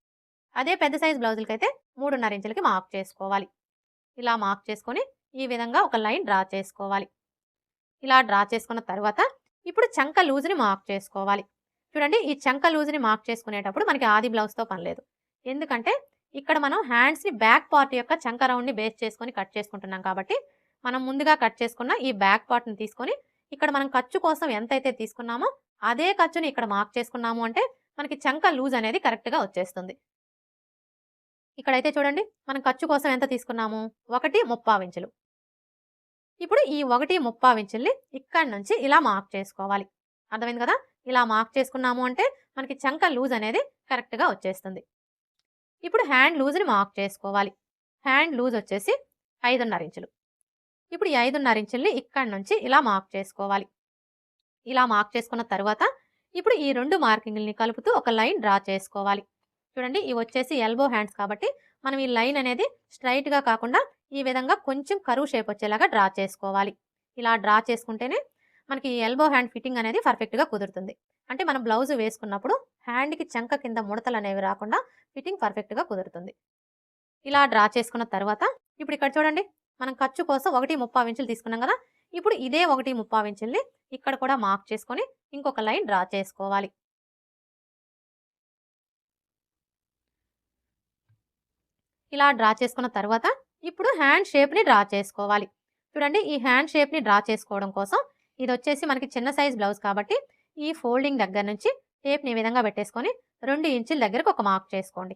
అదే పెద్ద సైజ్ బ్లౌజులకైతే 3.5 ఇంచులకి మార్క్ చేసుకోవాలి. ఇలా మార్క్ చేసుకొని ఈ విధంగా ఒక లైన్ డ్రా చేసుకోవాలి. ఇలా డ్రా చేసుకున్న తర్వాత ఇప్పుడు చంక లూజ్‌ని మార్క్ చేసుకోవాలి. చూడండి ఈ చంక లూజ్‌ని మార్క్ చేసుకునేటప్పుడు మనకి ఆది బ్లౌజ్‌తో పని లేదు. ఎందుకంటే ఇక్కడ మనం హ్యాండ్స్‌ని బ్యాక్ పార్ట్ యొక్క చంక రౌండ్‌ని బేస్ చేసుకొని కట్ చేసుకుంటున్నాం కాబట్టి మనం ముందుగా కట్ చేసుకున్న ఈ బ్యాక్ పార్ట్‌ని తీసుకొని ఇక్కడ మనం ఖర్చు కోసం ఎంతైతే తీసుకున్నామో అదే ఖర్చుని ఇక్కడ మార్క్ చేసుకున్నాము అంటే మనకి చంక లూజ్ అనేది కరెక్ట్‌గా వచ్చేస్తుంది. ఇక్కడైతే చూడండి మనం ఖర్చు కోసం ఎంత తీసుకున్నాము? 1.35 ఇంచులు. ఇప్పుడు ఈ 1.35 ఇంచుల్ని ఇక్కడి నుంచి ఇలా మార్క్ చేసుకోవాలి. అర్థమైంది కదా! ఇలా మార్క్ చేసుకున్నాము అంటే మనకి చంక లూజ్ అనేది కరెక్ట్‌గా వచ్చేస్తుంది. ఇప్పుడు హ్యాండ్ లూజ్‌ని మార్క్ చేసుకోవాలి. హ్యాండ్ లూజ్ వచ్చేసి 5.5 ఇంచులు. ఇప్పుడు ఈ 5.5 ఇంచుల్ని ఇక్కడి నుంచి ఇలా మార్క్ చేసుకోవాలి. ఇలా మార్క్ చేసుకున్న తర్వాత ఇప్పుడు ఈ 2 మార్కింగ్‌లని కలుపుతూ ఒక లైన్ డ్రా చేసుకోవాలి. చూడండి ఇవి వచ్చేసి ఎల్బో హ్యాండ్స్ కాబట్టి మనం ఈ లైన్ అనేది స్ట్రైట్‌గా కాకుండా ఈ విధంగా కొంచెం కర్వ్ షేప్ వచ్చేలాగా డ్రా చేసుకోవాలి. ఇలా డ్రా చేసుకుంటేనే మనకి ఈ ఎల్బో హ్యాండ్ ఫిట్టింగ్ అనేది పర్ఫెక్ట్‌గా కుదురుతుంది. అంటే మనం బ్లౌజ్ వేసుకున్నప్పుడు హ్యాండ్‌కి చంక కింద ముడతలు అనేవి రాకుండా ఫిట్టింగ్ పర్ఫెక్ట్‌గా కుదురుతుంది. ఇలా డ్రా చేసుకున్న తర్వాత ఇప్పుడు ఇక్కడ చూడండి మనం ఖర్చు కోసం 1.35 ఇంచులు తీసుకున్నాం కదా! ఇప్పుడు ఇదే 1.35 ఇంచుల్ని ఇక్కడ కూడా మార్క్ చేసుకొని ఇంకొక లైన్ డ్రా చేసుకోవాలి. ఇలా డ్రా చేసుకున్న తర్వాత ఇప్పుడు హ్యాండ్ షేప్‌ని డ్రా చేసుకోవాలి. చూడండి ఈ హ్యాండ్ షేప్‌ని డ్రా చేసుకోవడం కోసం ఇది వచ్చేసి మనకి చిన్న సైజ్ బ్లౌజ్ కాబట్టి ఈ ఫోల్డింగ్ దగ్గర నుంచి టేప్‌ని ఈ విధంగా పెట్టేసుకొని 2 ఇంచుల దగ్గరకు ఒక మార్క్ చేసుకోండి.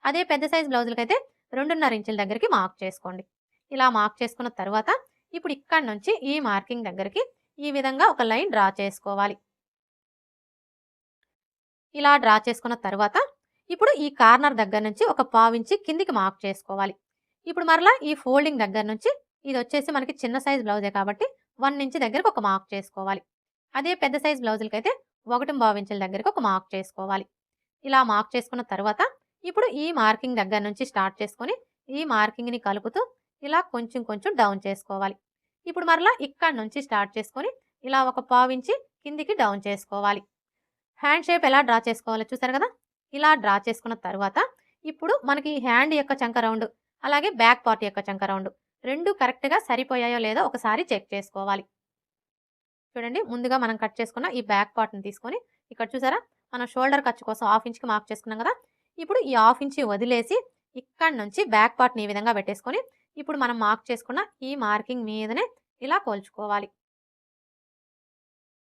అదే పెద్ద సైజ్ బ్లౌజులకైతే 2.5 ఇంచుల దగ్గరికి మార్క్ చేసుకోండి. ఇలా మార్క్ చేసుకున్న తర్వాత ఇప్పుడు ఇక్కడి నుంచి ఈ మార్కింగ్ దగ్గరికి ఈ విధంగా ఒక లైన్ డ్రా చేసుకోవాలి. ఇలా డ్రా చేసుకున్న తర్వాత ఇప్పుడు ఈ కార్నర్ దగ్గర నుంచి ఒక పావించి కిందికి మార్క్ చేసుకోవాలి. ఇప్పుడు మరలా ఈ ఫోల్డింగ్ దగ్గర నుంచి ఇది వచ్చేసి మనకి చిన్న సైజ్ బ్లౌజే కాబట్టి 1 ఇంచ్ దగ్గరకు ఒక మార్క్ చేసుకోవాలి. అదే పెద్ద సైజ్ బ్లౌజులకైతే 1.25 ఇంచుల దగ్గరకు ఒక మార్క్ చేసుకోవాలి. ఇలా మార్క్ చేసుకున్న తర్వాత ఇప్పుడు ఈ మార్కింగ్ దగ్గర నుంచి స్టార్ట్ చేసుకొని ఈ మార్కింగ్ని కలుపుతూ ఇలా కొంచెం కొంచెం డౌన్ చేసుకోవాలి. ఇప్పుడు మరలా ఇక్కడ నుంచి స్టార్ట్ చేసుకొని ఇలా ఒక పావించి కిందికి డౌన్ చేసుకోవాలి. హ్యాండ్ షేప్ ఎలా డ్రా చేసుకోవాలో చూసారు కదా. ఇలా డ్రా చేసుకున్న తర్వాత ఇప్పుడు మనకి హ్యాండ్ యొక్క చంక రౌండ్ అలాగే బ్యాక్ పార్ట్ యొక్క చంక రౌండ్ రెండు కరెక్ట్గా సరిపోయాయో లేదో ఒకసారి చెక్ చేసుకోవాలి. చూడండి, ముందుగా మనం కట్ చేసుకున్న ఈ బ్యాక్ పార్ట్ని తీసుకొని ఇక్కడ చూసారా మనం షోల్డర్ ఖర్చు కోసం 1/2 ఇంచ్కి మార్క్ చేసుకున్నాం కదా. ఇప్పుడు ఈ 1/2 ఇంచ్ వదిలేసి ఇక్కడ నుంచి బ్యాక్ పార్ట్ని ఈ విధంగా పెట్టేసుకొని ఇప్పుడు మనం మార్క్ చేసుకున్న ఈ మార్కింగ్ మీదనే ఇలా కొలుచుకోవాలి.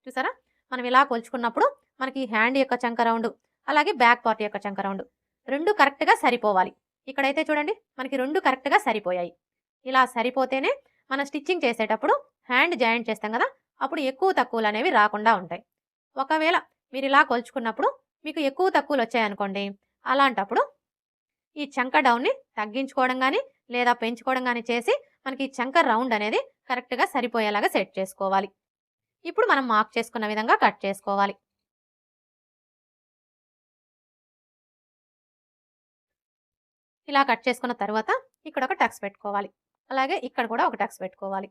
చూసారా, మనం ఇలా కొలుచుకున్నప్పుడు మనకి హ్యాండ్ యొక్క చంక రౌండ్ అలాగే బ్యాక్ పార్ట్ యొక్క చంక రౌండ్ రెండు కరెక్ట్గా సరిపోవాలి. ఇక్కడైతే చూడండి మనకి రెండు కరెక్ట్గా సరిపోయాయి. ఇలా సరిపోతేనే మనం స్టిచ్చింగ్ చేసేటప్పుడు హ్యాండ్ జాయింట్ చేస్తాం కదా, అప్పుడు ఎక్కువ తక్కువలు అనేవి రాకుండా ఉంటాయి. ఒకవేళ మీరు ఇలా కొలుచుకున్నప్పుడు మీకు ఎక్కువ తక్కువలు వచ్చాయనుకోండి, అలాంటప్పుడు ఈ చంక డౌన్ని తగ్గించుకోవడం కానీ లేదా పెంచుకోవడం కానీ చేసి మనకి ఈ చంక రౌండ్ అనేది కరెక్ట్గా సరిపోయేలాగా సెట్ చేసుకోవాలి. ఇప్పుడు మనం మార్క్ చేసుకున్న విధంగా కట్ చేసుకోవాలి. ఇలా కట్ చేసుకున్న తర్వాత ఇక్కడ ఒక టక్స్ పెట్టుకోవాలి. అలాగే ఇక్కడ కూడా ఒక టక్స్ పెట్టుకోవాలి.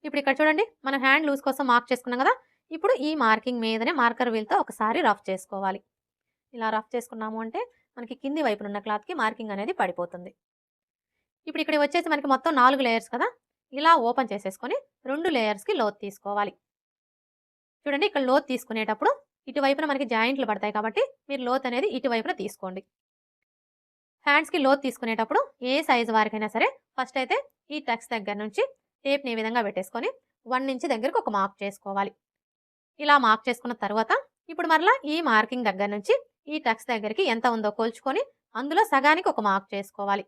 ఇప్పుడు ఇక్కడ చూడండి మనం హ్యాండ్ లూజ్ కోసం మార్క్ చేసుకున్నాం కదా. ఇప్పుడు ఈ మార్కింగ్ మీదనే మార్కర్ వీల్తో ఒకసారి రఫ్ చేసుకోవాలి. ఇలా రఫ్ చేసుకున్నాము అంటే మనకి కింది వైపున ఉన్న క్లాత్కి మార్కింగ్ అనేది పడిపోతుంది. ఇప్పుడు ఇక్కడ వచ్చేసి మనకి మొత్తం 4 లేయర్స్ కదా. ఇలా ఓపెన్ చేసేసుకొని 2 లేయర్స్కి లోత్ తీసుకోవాలి. చూడండి, ఇక్కడ లోత్ తీసుకునేటప్పుడు ఇటువైపున మనకి జాయింట్లు పడతాయి కాబట్టి మీరు లోత్ అనేది ఇటువైపున తీసుకోండి. హ్యాండ్స్కి లోత్ తీసుకునేటప్పుడు ఏ సైజు వారికైనా సరే ఫస్ట్ అయితే ఈ టక్స్ దగ్గర నుంచి టేప్ని ఈ విధంగా పెట్టేసుకొని 1 ఇంచ్ దగ్గరకు ఒక మార్క్ చేసుకోవాలి. ఇలా మార్క్ చేసుకున్న తర్వాత ఇప్పుడు మరలా ఈ మార్కింగ్ దగ్గర నుంచి ఈ టక్స్ దగ్గరికి ఎంత ఉందో కొలుచుకొని అందులో సగానికి ఒక మార్క్ చేసుకోవాలి.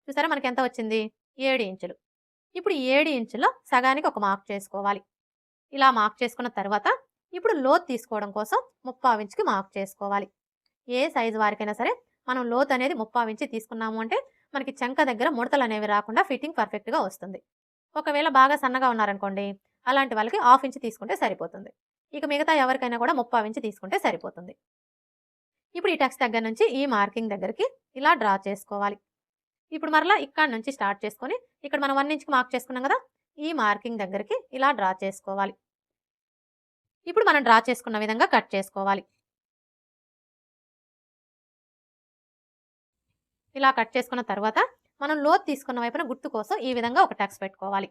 చూసారా మనకి ఎంత వచ్చింది, 7 ఇంచులు. ఇప్పుడు 7 ఇంచుల్లో సగానికి ఒక మార్క్ చేసుకోవాలి. ఇలా మార్క్ చేసుకున్న తర్వాత ఇప్పుడు లోత్ తీసుకోవడం కోసం 3/4 ఇంచుకి మార్క్ చేసుకోవాలి. ఏ సైజు వారికైనా సరే మనం లోత్ అనేది 3/4 ఇంచు తీసుకున్నాము అంటే మనకి చంక దగ్గర ముడతలు అనేవి రాకుండా ఫిట్టింగ్ పర్ఫెక్ట్గా వస్తుంది. ఒకవేళ బాగా సన్నగా ఉన్నారనుకోండి, అలాంటి వాళ్ళకి 1/2 ఇంచు తీసుకుంటే సరిపోతుంది. ఇక మిగతా ఎవరికైనా కూడా 3/4 ఇంచు తీసుకుంటే సరిపోతుంది. ఇప్పుడు ఈ టక్స్ దగ్గర నుంచి ఈ మార్కింగ్ దగ్గరికి ఇలా డ్రా చేసుకోవాలి. ఇప్పుడు మరలా ఇక్కడ నుంచి స్టార్ట్ చేసుకొని ఇక్కడ మనం 1 ఇంచ్కి మార్క్ చేసుకున్నాం కదా, ఈ మార్కింగ్ దగ్గరికి ఇలా డ్రా చేసుకోవాలి. ఇప్పుడు మనం డ్రా చేసుకున్న విధంగా కట్ చేసుకోవాలి. ఇలా కట్ చేసుకున్న తర్వాత మనం లోత్ తీసుకున్న వైపున గుర్తు కోసం ఈ విధంగా ఒక టక్స్ పెట్టుకోవాలి.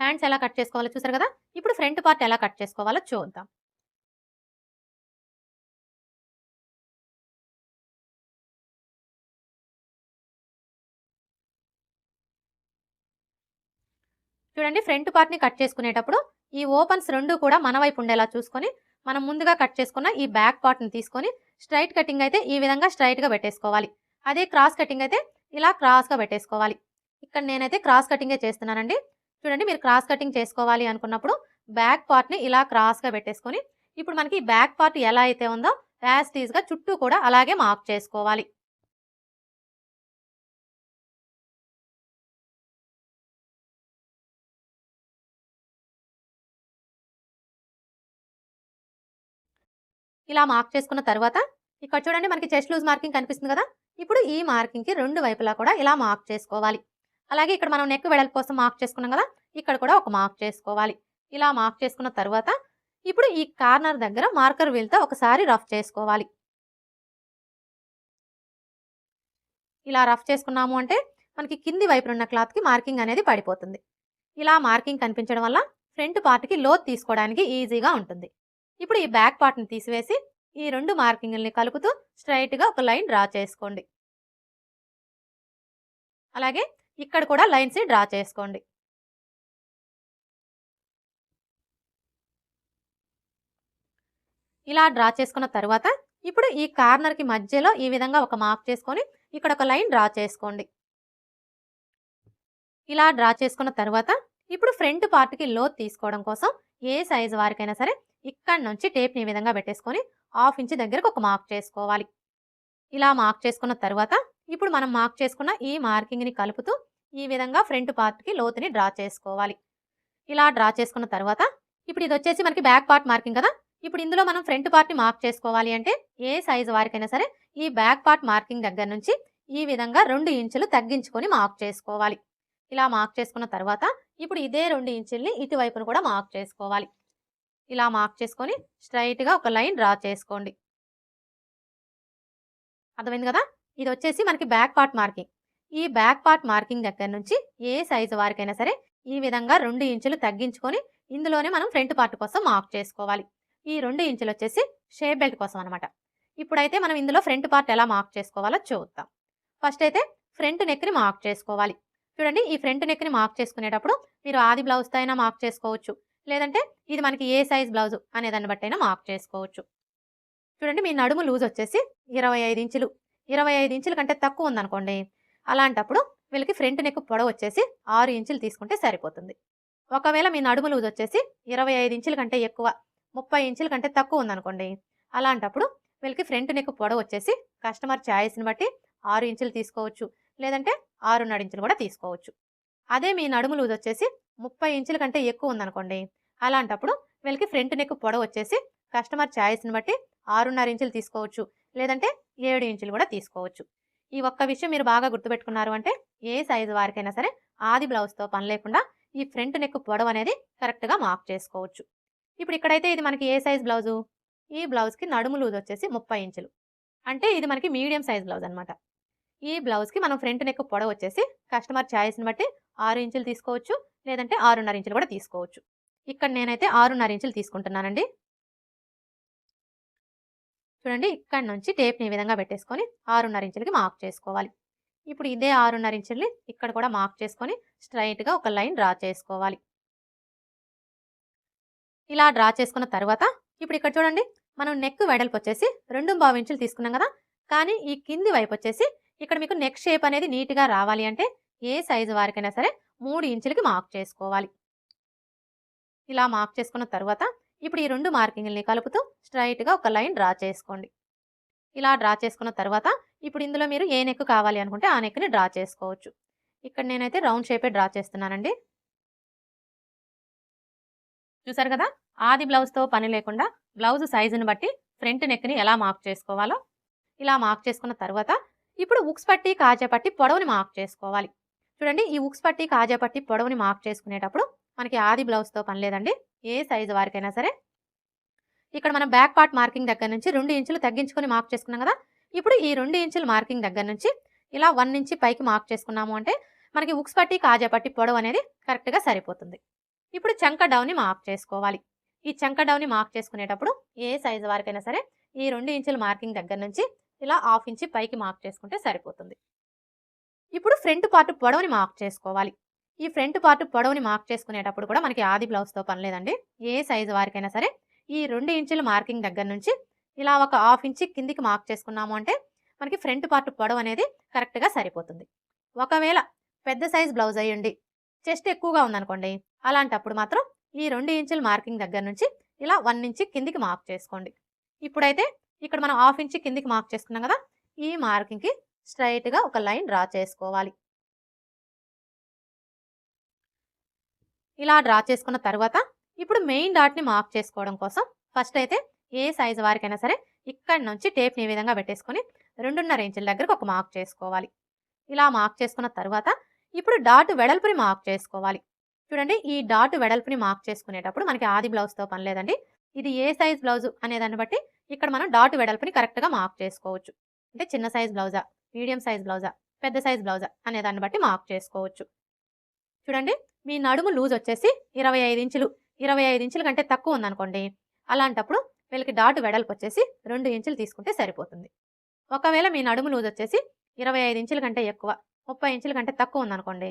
హ్యాండ్స్ ఎలా కట్ చేసుకోవాలో చూసారు కదా. ఇప్పుడు ఫ్రంట్ పార్ట్ ఎలా కట్ చేసుకోవాలో చూద్దాం. చూడండి, ఫ్రంట్ పార్ట్ని కట్ చేసుకునేటప్పుడు ఈ ఓపెన్స్ రెండు కూడా మన వైపు ఉండేలా చూసుకొని మనం ముందుగా కట్ చేసుకున్న ఈ బ్యాక్ పార్ట్ని తీసుకొని స్ట్రైట్ కటింగ్ అయితే ఈ విధంగా స్ట్రైట్గా పెట్టేసుకోవాలి. అదే క్రాస్ కటింగ్ అయితే ఇలా క్రాస్గా పెట్టేసుకోవాలి. ఇక్కడ నేనైతే క్రాస్ కటింగే చేస్తున్నానండి. చూడండి, మీరు క్రాస్ కటింగ్ చేసుకోవాలి అనుకున్నప్పుడు బ్యాక్ పార్ట్ని ఇలా క్రాస్గా పెట్టేసుకొని ఇప్పుడు మనకి బ్యాక్ పార్ట్ ఎలా అయితే ఉందో యాజ్ టీజ్గా చుట్టూ కూడా అలాగే మార్క్ చేసుకోవాలి. ఇలా మార్క్ చేసుకున్న తర్వాత ఇక్కడ చూడండి మనకి చెస్ట్ లూజ్ మార్కింగ్ కనిపిస్తుంది కదా. ఇప్పుడు ఈ మార్కింగ్కి రెండు వైపులా కూడా ఇలా మార్క్ చేసుకోవాలి. అలాగే ఇక్కడ మనం నెక్ వెడల్పు కోసం మార్క్ చేసుకున్నాం కదా, ఇక్కడ కూడా ఒక మార్క్ చేసుకోవాలి. ఇలా మార్క్ చేసుకున్న తర్వాత ఇప్పుడు ఈ కార్నర్ దగ్గర మార్కర్ వీల్తో ఒకసారి రఫ్ చేసుకోవాలి. ఇలా రఫ్ చేసుకున్నాము అంటే మనకి కింది వైపున ఉన్న క్లాత్కి మార్కింగ్ అనేది పడిపోతుంది. ఇలా మార్కింగ్ కనిపించడం వల్ల ఫ్రంట్ పార్ట్కి లోత్ తీసుకోవడానికి ఈజీగా ఉంటుంది. ఇప్పుడు ఈ బ్యాక్ పార్ట్ని తీసివేసి ఈ రెండు మార్కింగ్ని కలుపుతూ స్ట్రైట్గా ఒక లైన్ డ్రా చేసుకోండి. అలాగే ఇక్కడ కూడా లైన్స్ డ్రా చేసుకోండి. ఇలా డ్రా చేసుకున్న తర్వాత ఇప్పుడు ఈ కార్నర్కి మధ్యలో ఈ విధంగా ఒక మార్క్ చేసుకొని ఇక్కడ ఒక లైన్ డ్రా చేసుకోండి. ఇలా డ్రా చేసుకున్న తర్వాత ఇప్పుడు ఫ్రంట్ పార్ట్కి లోత్ తీసుకోవడం కోసం ఏ సైజు వారికైనా సరే ఇక్కడ నుంచి టేప్ని ఈ విధంగా పెట్టేసుకొని 1/2 ఇంచ్ దగ్గరకు ఒక మార్క్ చేసుకోవాలి. ఇలా మార్క్ చేసుకున్న తర్వాత ఇప్పుడు మనం మార్క్ చేసుకున్న ఈ మార్కింగ్ని కలుపుతూ ఈ విధంగా ఫ్రంట్ పార్ట్కి లోతుని డ్రా చేసుకోవాలి. ఇలా డ్రా చేసుకున్న తర్వాత ఇప్పుడు ఇది వచ్చేసి మనకి బ్యాక్ పార్ట్ మార్కింగ్ కదా. ఇప్పుడు ఇందులో మనం ఫ్రంట్ పార్ట్ని మార్క్ చేసుకోవాలి అంటే ఏ సైజు వారికైనా సరే ఈ బ్యాక్ పార్ట్ మార్కింగ్ దగ్గర నుంచి ఈ విధంగా 2 ఇంచులు తగ్గించుకొని మార్క్ చేసుకోవాలి. ఇలా మార్క్ చేసుకున్న తర్వాత ఇప్పుడు ఇదే 2 ఇంచుల్ని ఇటువైపును కూడా మార్క్ చేసుకోవాలి. ఇలా మార్క్ చేసుకొని స్ట్రైట్‌గా ఒక లైన్ డ్రా చేసుకోండి. అర్థమైంది కదా? ఇది వచ్చేసి మనకి బ్యాక్ పార్ట్ మార్కింగ్. ఈ బ్యాక్ పార్ట్ మార్కింగ్ దగ్గర నుంచి ఏ సైజు వారికైనా సరే ఈ విధంగా 2 ఇంచులు తగ్గించుకొని ఇందులోనే మనం ఫ్రంట్ పార్ట్ కోసం మార్క్ చేసుకోవాలి. ఈ 2 ఇంచులు వచ్చేసి షేప్ బెల్ట్ కోసం అనమాట. ఇప్పుడైతే మనం ఇందులో ఫ్రంట్ పార్ట్ ఎలా మార్క్ చేసుకోవాలో చూద్దాం. ఫస్ట్ అయితే ఫ్రంట్ నెక్ని మార్క్ చేసుకోవాలి. చూడండి, ఈ ఫ్రంట్ నెక్ని మార్క్ చేసుకునేటప్పుడు మీరు ఆది బ్లౌజ్తో అయినా మార్క్ చేసుకోవచ్చు, లేదంటే ఇది మనకి ఏ సైజ్ బ్లౌజ్ అనే దాన్ని బట్టి అయినా మార్క్ చేసుకోవచ్చు. చూడండి, మీ నడుము లూజ్ వచ్చేసి 25 ఇంచులు. 25 ఇంచుల కంటే తక్కువ ఉందనుకోండి, అలాంటప్పుడు వీళ్ళకి ఫ్రంట్ నెక్ పొడవు వచ్చేసి 6 ఇంచులు తీసుకుంటే సరిపోతుంది. ఒకవేళ మీ నడుము లూజ్ వచ్చేసి 25 ఇంచుల కంటే ఎక్కువ, 30 ఇంచుల కంటే తక్కువ ఉందనుకోండి, అలాంటప్పుడు వీళ్ళకి ఫ్రంట్ నెక్ పొడవు వచ్చేసి కస్టమర్ ఛాయిస్ని బట్టి 6 ఇంచులు తీసుకోవచ్చు, లేదంటే 6.5 ఇంచులు కూడా తీసుకోవచ్చు. అదే మీ నడుము లూజ్ వచ్చేసి 30 ఇంచుల కంటే ఎక్కువ ఉందనుకోండి, అలాంటప్పుడు వీళ్ళకి ఫ్రంట్ నెక్ పొడవు వచ్చేసి కస్టమర్ ఛాయిస్ని బట్టి 6.5 ఇంచులు తీసుకోవచ్చు, లేదంటే 7 ఇంచులు కూడా తీసుకోవచ్చు. ఈ ఒక్క విషయం మీరు బాగా గుర్తుపెట్టుకున్నారు అంటే ఏ సైజు వారికైనా సరే ఆది బ్లౌజ్తో పని లేకుండా ఈ ఫ్రంట్ నెక్ పొడవు అనేది కరెక్ట్గా మార్క్ చేసుకోవచ్చు. ఇప్పుడు ఇక్కడైతే ఇది మనకి ఏ సైజ్ బ్లౌజు? ఈ బ్లౌజ్కి నడుము లూజ్ వచ్చేసి 30 ఇంచులు. అంటే ఇది మనకి మీడియం సైజ్ బ్లౌజ్ అనమాట. ఈ బ్లౌజ్కి మనం ఫ్రంట్ నెక్ పొడవు వచ్చేసి కస్టమర్ ఛాయిస్ని బట్టి 6 ఇంచులు తీసుకోవచ్చు, లేదంటే 6.5 ఇంచులు కూడా తీసుకోవచ్చు. ఇక్కడ నేనైతే 6.5 ఇంచులు తీసుకుంటున్నానండి. చూడండి, ఇక్కడ నుంచి టేప్ని ఈ విధంగా పెట్టేసుకొని 6.5 ఇంచులకి మార్క్ చేసుకోవాలి. ఇప్పుడు ఇదే 6.5 ఇంచుల్ని ఇక్కడ కూడా మార్క్ చేసుకొని స్ట్రైట్గా ఒక లైన్ డ్రా చేసుకోవాలి. ఇలా డ్రా చేసుకున్న తర్వాత ఇప్పుడు ఇక్కడ చూడండి, మనం నెక్ వెడల్పు వచ్చేసి 2.5 ఇంచులు తీసుకున్నాం కదా, కానీ ఈ కింది వైపు వచ్చేసి ఇక్కడ మీకు నెక్ షేప్ అనేది నీట్గా రావాలి అంటే ఏ సైజు వారికైనా సరే 3 ఇంచులకి మార్క్ చేసుకోవాలి. ఇలా మార్క్ చేసుకున్న తర్వాత ఇప్పుడు ఈ 2 మార్కింగ్ని కలుపుతూ స్ట్రైట్గా ఒక లైన్ డ్రా చేసుకోండి. ఇలా డ్రా చేసుకున్న తర్వాత ఇప్పుడు ఇందులో మీరు ఏ నెక్ కావాలి అనుకుంటే ఆ నెక్ని డ్రా చేసుకోవచ్చు. ఇక్కడ నేనైతే రౌండ్ షేపే డ్రా చేస్తున్నానండి. చూసారు కదా, ఆది బ్లౌజ్తో పని లేకుండా బ్లౌజ్ సైజుని బట్టి ఫ్రంట్ నెక్ని ఎలా మార్క్ చేసుకోవాలో ఇలా మార్క్ చేసుకున్న తర్వాత ఇప్పుడు ఉక్స్ పట్టి కాజా పట్టి పొడవుని మార్క్ చేసుకోవాలి. చూడండి, ఈ ఉక్స్ పట్టి కాజా పట్టి పొడవుని మార్క్ చేసుకునేటప్పుడు మనకి ఆది బ్లౌజ్తో పని లేదండి, ఏ సైజు వారికైనా సరే ఇక్కడ మనం బ్యాక్ పార్ట్ మార్కింగ్ దగ్గర నుంచి 2 ఇంచులు తగ్గించుకొని మార్క్ చేసుకున్నాం కదా, ఇప్పుడు ఈ 2 ఇంచుల మార్కింగ్ దగ్గర నుంచి ఇలా 1 ఇంచి పైకి మార్క్ చేసుకున్నాము అంటే మనకి ఉక్స్ పట్టి కాజా పట్టి పొడవు అనేది కరెక్ట్గా సరిపోతుంది. ఇప్పుడు చంక డౌన్ని మార్క్ చేసుకోవాలి. ఈ చంక డౌన్ని మార్క్ చేసుకునేటప్పుడు ఏ సైజు వారికైనా సరే ఈ 2 ఇంచుల మార్కింగ్ దగ్గర నుంచి ఇలా 1/2 ఇంచి పైకి మార్క్ చేసుకుంటే సరిపోతుంది. ఇప్పుడు ఫ్రంట్ పార్ట్ పొడవుని మార్క్ చేసుకోవాలి. ఈ ఫ్రంట్ పార్ట్ పొడవుని మార్క్ చేసుకునేటప్పుడు కూడా మనకి ఆది బ్లౌజ్తో పని లేదండి, ఏ సైజు వారికైనా సరే ఈ 2 ఇంచుల మార్కింగ్ దగ్గర నుంచి ఇలా ఒక 1/2 ఇంచి కిందికి మార్క్ చేసుకున్నాము అంటే మనకి ఫ్రంట్ పార్ట్ పొడవు అనేది కరెక్ట్గా సరిపోతుంది. ఒకవేళ పెద్ద సైజ్ బ్లౌజ్ అయ్యండి, చెస్ట్ ఎక్కువగా ఉందనుకోండి, అలాంటప్పుడు మాత్రం ఈ 2 ఇంచుల మార్కింగ్ దగ్గర నుంచి ఇలా 1 ఇంచి కిందికి మార్క్ చేసుకోండి. ఇప్పుడైతే ఇక్కడ మనం 1/2 ఇంచి కిందికి మార్క్ చేసుకున్నాం కదా, ఈ మార్కింగ్కి స్ట్రైట్గా ఒక లైన్ డ్రా చేసుకోవాలి. ఇలా డ్రా చేసుకున్న తర్వాత ఇప్పుడు మెయిన్ డాట్ని మార్క్ చేసుకోవడం కోసం ఫస్ట్ అయితే ఏ సైజు వారికైనా సరే ఇక్కడ నుంచి టేప్ని ఈ విధంగా పెట్టేసుకొని 2.5 ఇంచుల దగ్గరకు ఒక మార్క్ చేసుకోవాలి. ఇలా మార్క్ చేసుకున్న తర్వాత ఇప్పుడు డాట్ వెడల్పుని మార్క్ చేసుకోవాలి. చూడండి, ఈ డాట్ వెడల్పుని మార్క్ చేసుకునేటప్పుడు మనకి ఆది బ్లౌజ్తో పని లేదండి, ఇది ఏ సైజ్ బ్లౌజు అనేదాన్ని బట్టి ఇక్కడ మనం డాట్ వెడల్పుని కరెక్ట్గా మార్క్ చేసుకోవచ్చు. అంటే చిన్న సైజ్ బ్లౌజా, మీడియం సైజ్ బ్లౌజా, పెద్ద సైజ్ బ్లౌజా అనేదాన్ని బట్టి మార్క్ చేసుకోవచ్చు. చూడండి, మీ నడుము లూజ్ వచ్చేసి 25 ఇంచులు, 25 ఇంచుల కంటే తక్కువ ఉందనుకోండి, అలాంటప్పుడు వీళ్ళకి డాట్ వెడల్పు వచ్చేసి 2 ఇంచులు తీసుకుంటే సరిపోతుంది. ఒకవేళ మీ నడుము లూజ్ వచ్చేసి 25 ఇంచుల కంటే ఎక్కువ, 30 ఇంచుల కంటే తక్కువ ఉందనుకోండి,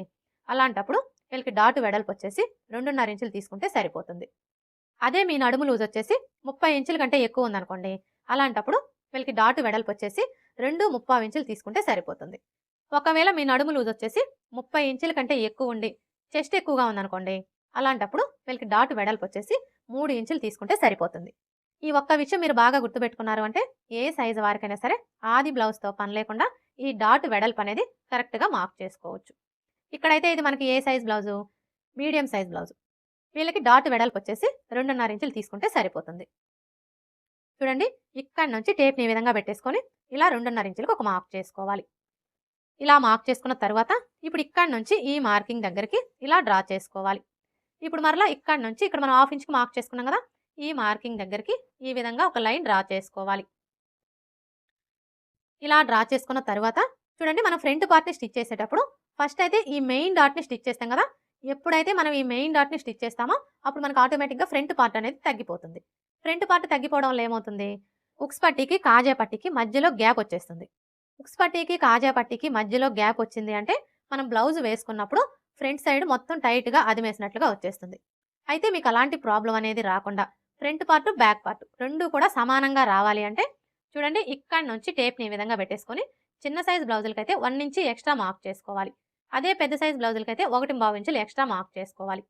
అలాంటప్పుడు వీళ్ళకి డాట్ వెడల్పు వచ్చేసి 2.5 ఇంచులు తీసుకుంటే సరిపోతుంది. అదే మీ నడుము లూజ్ వచ్చేసి 30 ఇంచుల కంటే ఎక్కువ ఉందనుకోండి, అలాంటప్పుడు వీళ్ళకి డాట్ వెడల్పు వచ్చేసి 2.25 ఇంచులు తీసుకుంటే సరిపోతుంది. ఒకవేళ మీ నడుము లూజ్ వచ్చేసి 30 ఇంచుల కంటే ఎక్కువ ఉండి చెస్ట్ ఎక్కువగా ఉందనుకోండి, అలాంటప్పుడు వీళ్ళకి డాట్ వెడల్పు వచ్చేసి 3 ఇంచులు తీసుకుంటే సరిపోతుంది. ఈ ఒక్క విషయం మీరు బాగా గుర్తుపెట్టుకున్నారు అంటే ఏ సైజు వారికైనా సరే ఆది బ్లౌజ్తో పని లేకుండా ఈ డాట్ వెడల్పు అనేది కరెక్ట్గా మార్క్ చేసుకోవచ్చు. ఇక్కడైతే ఇది మనకి ఏ size blouse? Medium size blouse. వీళ్ళకి డాట్ వెడల్పు వచ్చేసి 2.5 ఇంచులు తీసుకుంటే సరిపోతుంది. చూడండి ఇక్కడ నుంచి టేప్ని ఈ విధంగా పెట్టేసుకొని ఇలా 2.5 ఇంచులకు ఒక మార్క్ చేసుకోవాలి. ఇలా మార్క్ చేసుకున్న తర్వాత ఇప్పుడు ఇక్కడ నుంచి ఈ మార్కింగ్ దగ్గరికి ఇలా డ్రా చేసుకోవాలి. ఇప్పుడు మరలా ఇక్కడ నుంచి ఇక్కడ మనం 1/2 ఇంచుకి మార్క్ చేసుకున్నాం కదా, ఈ మార్కింగ్ దగ్గరికి ఈ విధంగా ఒక లైన్ డ్రా చేసుకోవాలి. ఇలా డ్రా చేసుకున్న తర్వాత చూడండి మనం ఫ్రంట్ పార్ట్ని స్టిచ్ చేసేటప్పుడు ఫస్ట్ అయితే ఈ మెయిన్ డాట్ని స్టిచ్ చేస్తాం కదా, ఎప్పుడైతే మనం ఈ మెయిన్ డాట్ని స్టిచ్ చేస్తామో అప్పుడు మనకు ఆటోమేటిక్గా ఫ్రంట్ పార్ట్ అనేది తగ్గిపోతుంది. ఫ్రంట్ పార్ట్ తగ్గిపోవడం వల్ల ఏమవుతుంది, ఉక్స్ పట్టీకి కాజా పట్టీకి మధ్యలో గ్యాప్ వచ్చేస్తుంది. ఉక్స్ పట్టీకి కాజా పట్టీకి మధ్యలో గ్యాప్ వచ్చింది అంటే మనం బ్లౌజ్ వేసుకున్నప్పుడు ఫ్రంట్ సైడ్ మొత్తం టైట్గా అదిమేసినట్లుగా వచ్చేస్తుంది. అయితే మీకు అలాంటి ప్రాబ్లం అనేది రాకుండా ఫ్రంట్ పార్ట్ బ్యాక్ పార్ట్ రెండు కూడా సమానంగా రావాలి అంటే చూడండి ఇక్కడ నుంచి టేప్ని ఈ విధంగా పెట్టేసుకొని చిన్న సైజ్ బ్లౌజులకైతే 1 ఇంచ్ ఎక్స్ట్రా మార్క్ చేసుకోవాలి. అదే పెద్ద సైజ్ బ్లౌజులకైతే 1.5 ఇంచులు ఎక్స్ట్రా మార్క్ చేసుకోవాలి.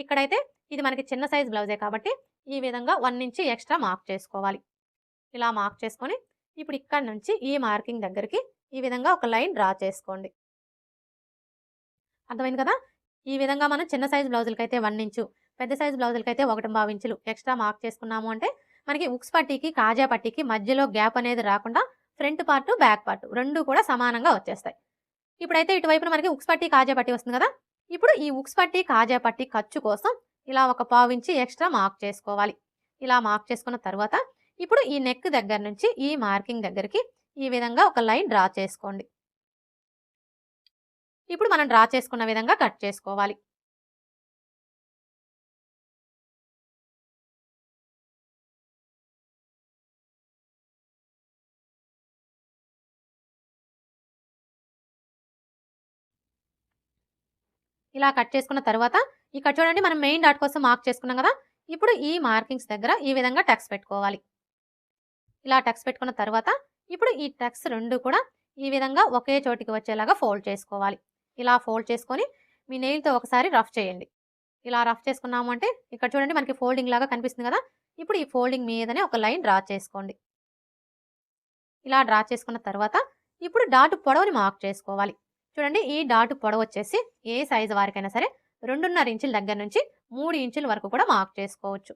ఇక్కడైతే ఇది మనకి చిన్న సైజ్ బ్లౌజే కాబట్టి ఈ విధంగా 1 ఇంచ్ ఎక్స్ట్రా మార్క్ చేసుకోవాలి. ఇలా మార్క్ చేసుకొని ఇప్పుడు ఇక్కడ నుంచి ఈ మార్కింగ్ దగ్గరికి ఈ విధంగా ఒక లైన్ డ్రా చేసుకోండి. అర్థమైంది కదా, ఈ విధంగా మనం చిన్న సైజ్ బ్లౌజులకైతే 1 ఇంచు, పెద్ద సైజ్ బ్లౌజులకైతే 1.5 ఇంచులు ఎక్స్ట్రా మార్క్ చేసుకున్నాము అంటే మనకి ఉక్స్ పట్టీకి కాజా పట్టీకి మధ్యలో గ్యాప్ అనేది రాకుండా ఫ్రంట్ పార్ట్ బ్యాక్ పార్ట్ రెండు కూడా సమానంగా వచ్చేస్తాయి. ఇప్పుడైతే ఇటువైపున మనకి ఉక్స్ పట్టీ కాజా పట్టీ వస్తుంది కదా, ఇప్పుడు ఈ ఉక్స్ పట్టీ కాజా పట్టీ ఖర్చు కోసం ఇలా ఒక 1/4 ఇంచ్ ఎక్స్ట్రా మార్క్ చేసుకోవాలి. ఇలా మార్క్ చేసుకున్న తర్వాత ఇప్పుడు ఈ నెక్ దగ్గర నుంచి ఈ మార్కింగ్ దగ్గరికి ఈ విధంగా ఒక లైన్ డ్రా చేసుకోండి. ఇప్పుడు మనం డ్రా చేసుకున్న విధంగా కట్ చేసుకోవాలి. ఇలా కట్ చేసుకున్న తర్వాత ఇక్కడ చూడండి మనం మెయిన్ డాట్ కోసం మార్క్ చేసుకున్నాం కదా, ఇప్పుడు ఈ మార్కింగ్స్ దగ్గర ఈ విధంగా టక్స్ పెట్టుకోవాలి. ఇలా టక్స్ పెట్టుకున్న తర్వాత ఇప్పుడు ఈ టక్స్ రెండు కూడా ఈ విధంగా ఒకే చోటికి వచ్చేలాగా ఫోల్డ్ చేసుకోవాలి. ఇలా ఫోల్డ్ చేసుకొని మీ నెయిల్తో ఒకసారి రఫ్ చేయండి. ఇలా రఫ్ చేసుకున్నాము అంటే ఇక్కడ చూడండి మనకి ఫోల్డింగ్ లాగా కనిపిస్తుంది కదా, ఇప్పుడు ఈ ఫోల్డింగ్ మీదనే ఒక లైన్ డ్రా చేసుకోండి. ఇలా డ్రా చేసుకున్న తర్వాత ఇప్పుడు డాట్ పొడవుని మార్క్ చేసుకోవాలి. చూడండి ఈ డాట్ పొడవు వచ్చేసి ఏ సైజు వారికైనా సరే 2.5 ఇంచుల దగ్గర నుంచి 3 ఇంచుల వరకు కూడా మార్క్ చేసుకోవచ్చు.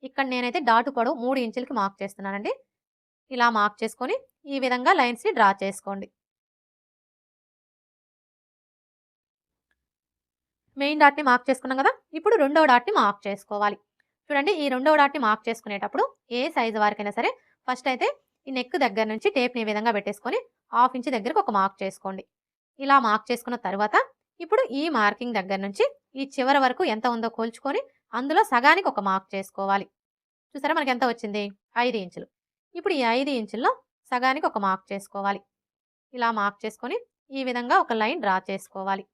ఇక్కడ నేనైతే డాట్ పొడవు 3 ఇంచులకి మార్క్ చేస్తున్నానండి. ఇలా మార్క్ చేసుకొని ఈ విధంగా లైన్స్ని డ్రా చేసుకోండి. మెయిన్ డాట్ని మార్క్ చేసుకున్నాం కదా, ఇప్పుడు రెండవ డాట్ని మార్క్ చేసుకోవాలి. చూడండి ఈ రెండవ డాట్ని మార్క్ చేసుకునేటప్పుడు ఏ సైజు వారికైనా సరే ఫస్ట్ అయితే ఈ నెక్ దగ్గర నుంచి టేప్ని ఈ విధంగా పెట్టేసుకొని 1/2 ఇంచ్ దగ్గరకు ఒక మార్క్ చేసుకోండి. ఇలా మార్క్ చేసుకున్న తర్వాత ఇప్పుడు ఈ మార్కింగ్ దగ్గర నుంచి ఈ చివరి వరకు ఎంత ఉందో కొలుచుకొని అందులో సగానికి ఒక మార్క్ చేసుకోవాలి. చూసారా మనకి ఎంత వచ్చింది, 5 ఇంచులు. ఇప్పుడు ఈ 5 ఇంచుల్లో సగానికి ఒక మార్క్ చేసుకోవాలి. ఇలా మార్క్ చేసుకొని ఈ విధంగా ఒక లైన్ డ్రా చేసుకోవాలి.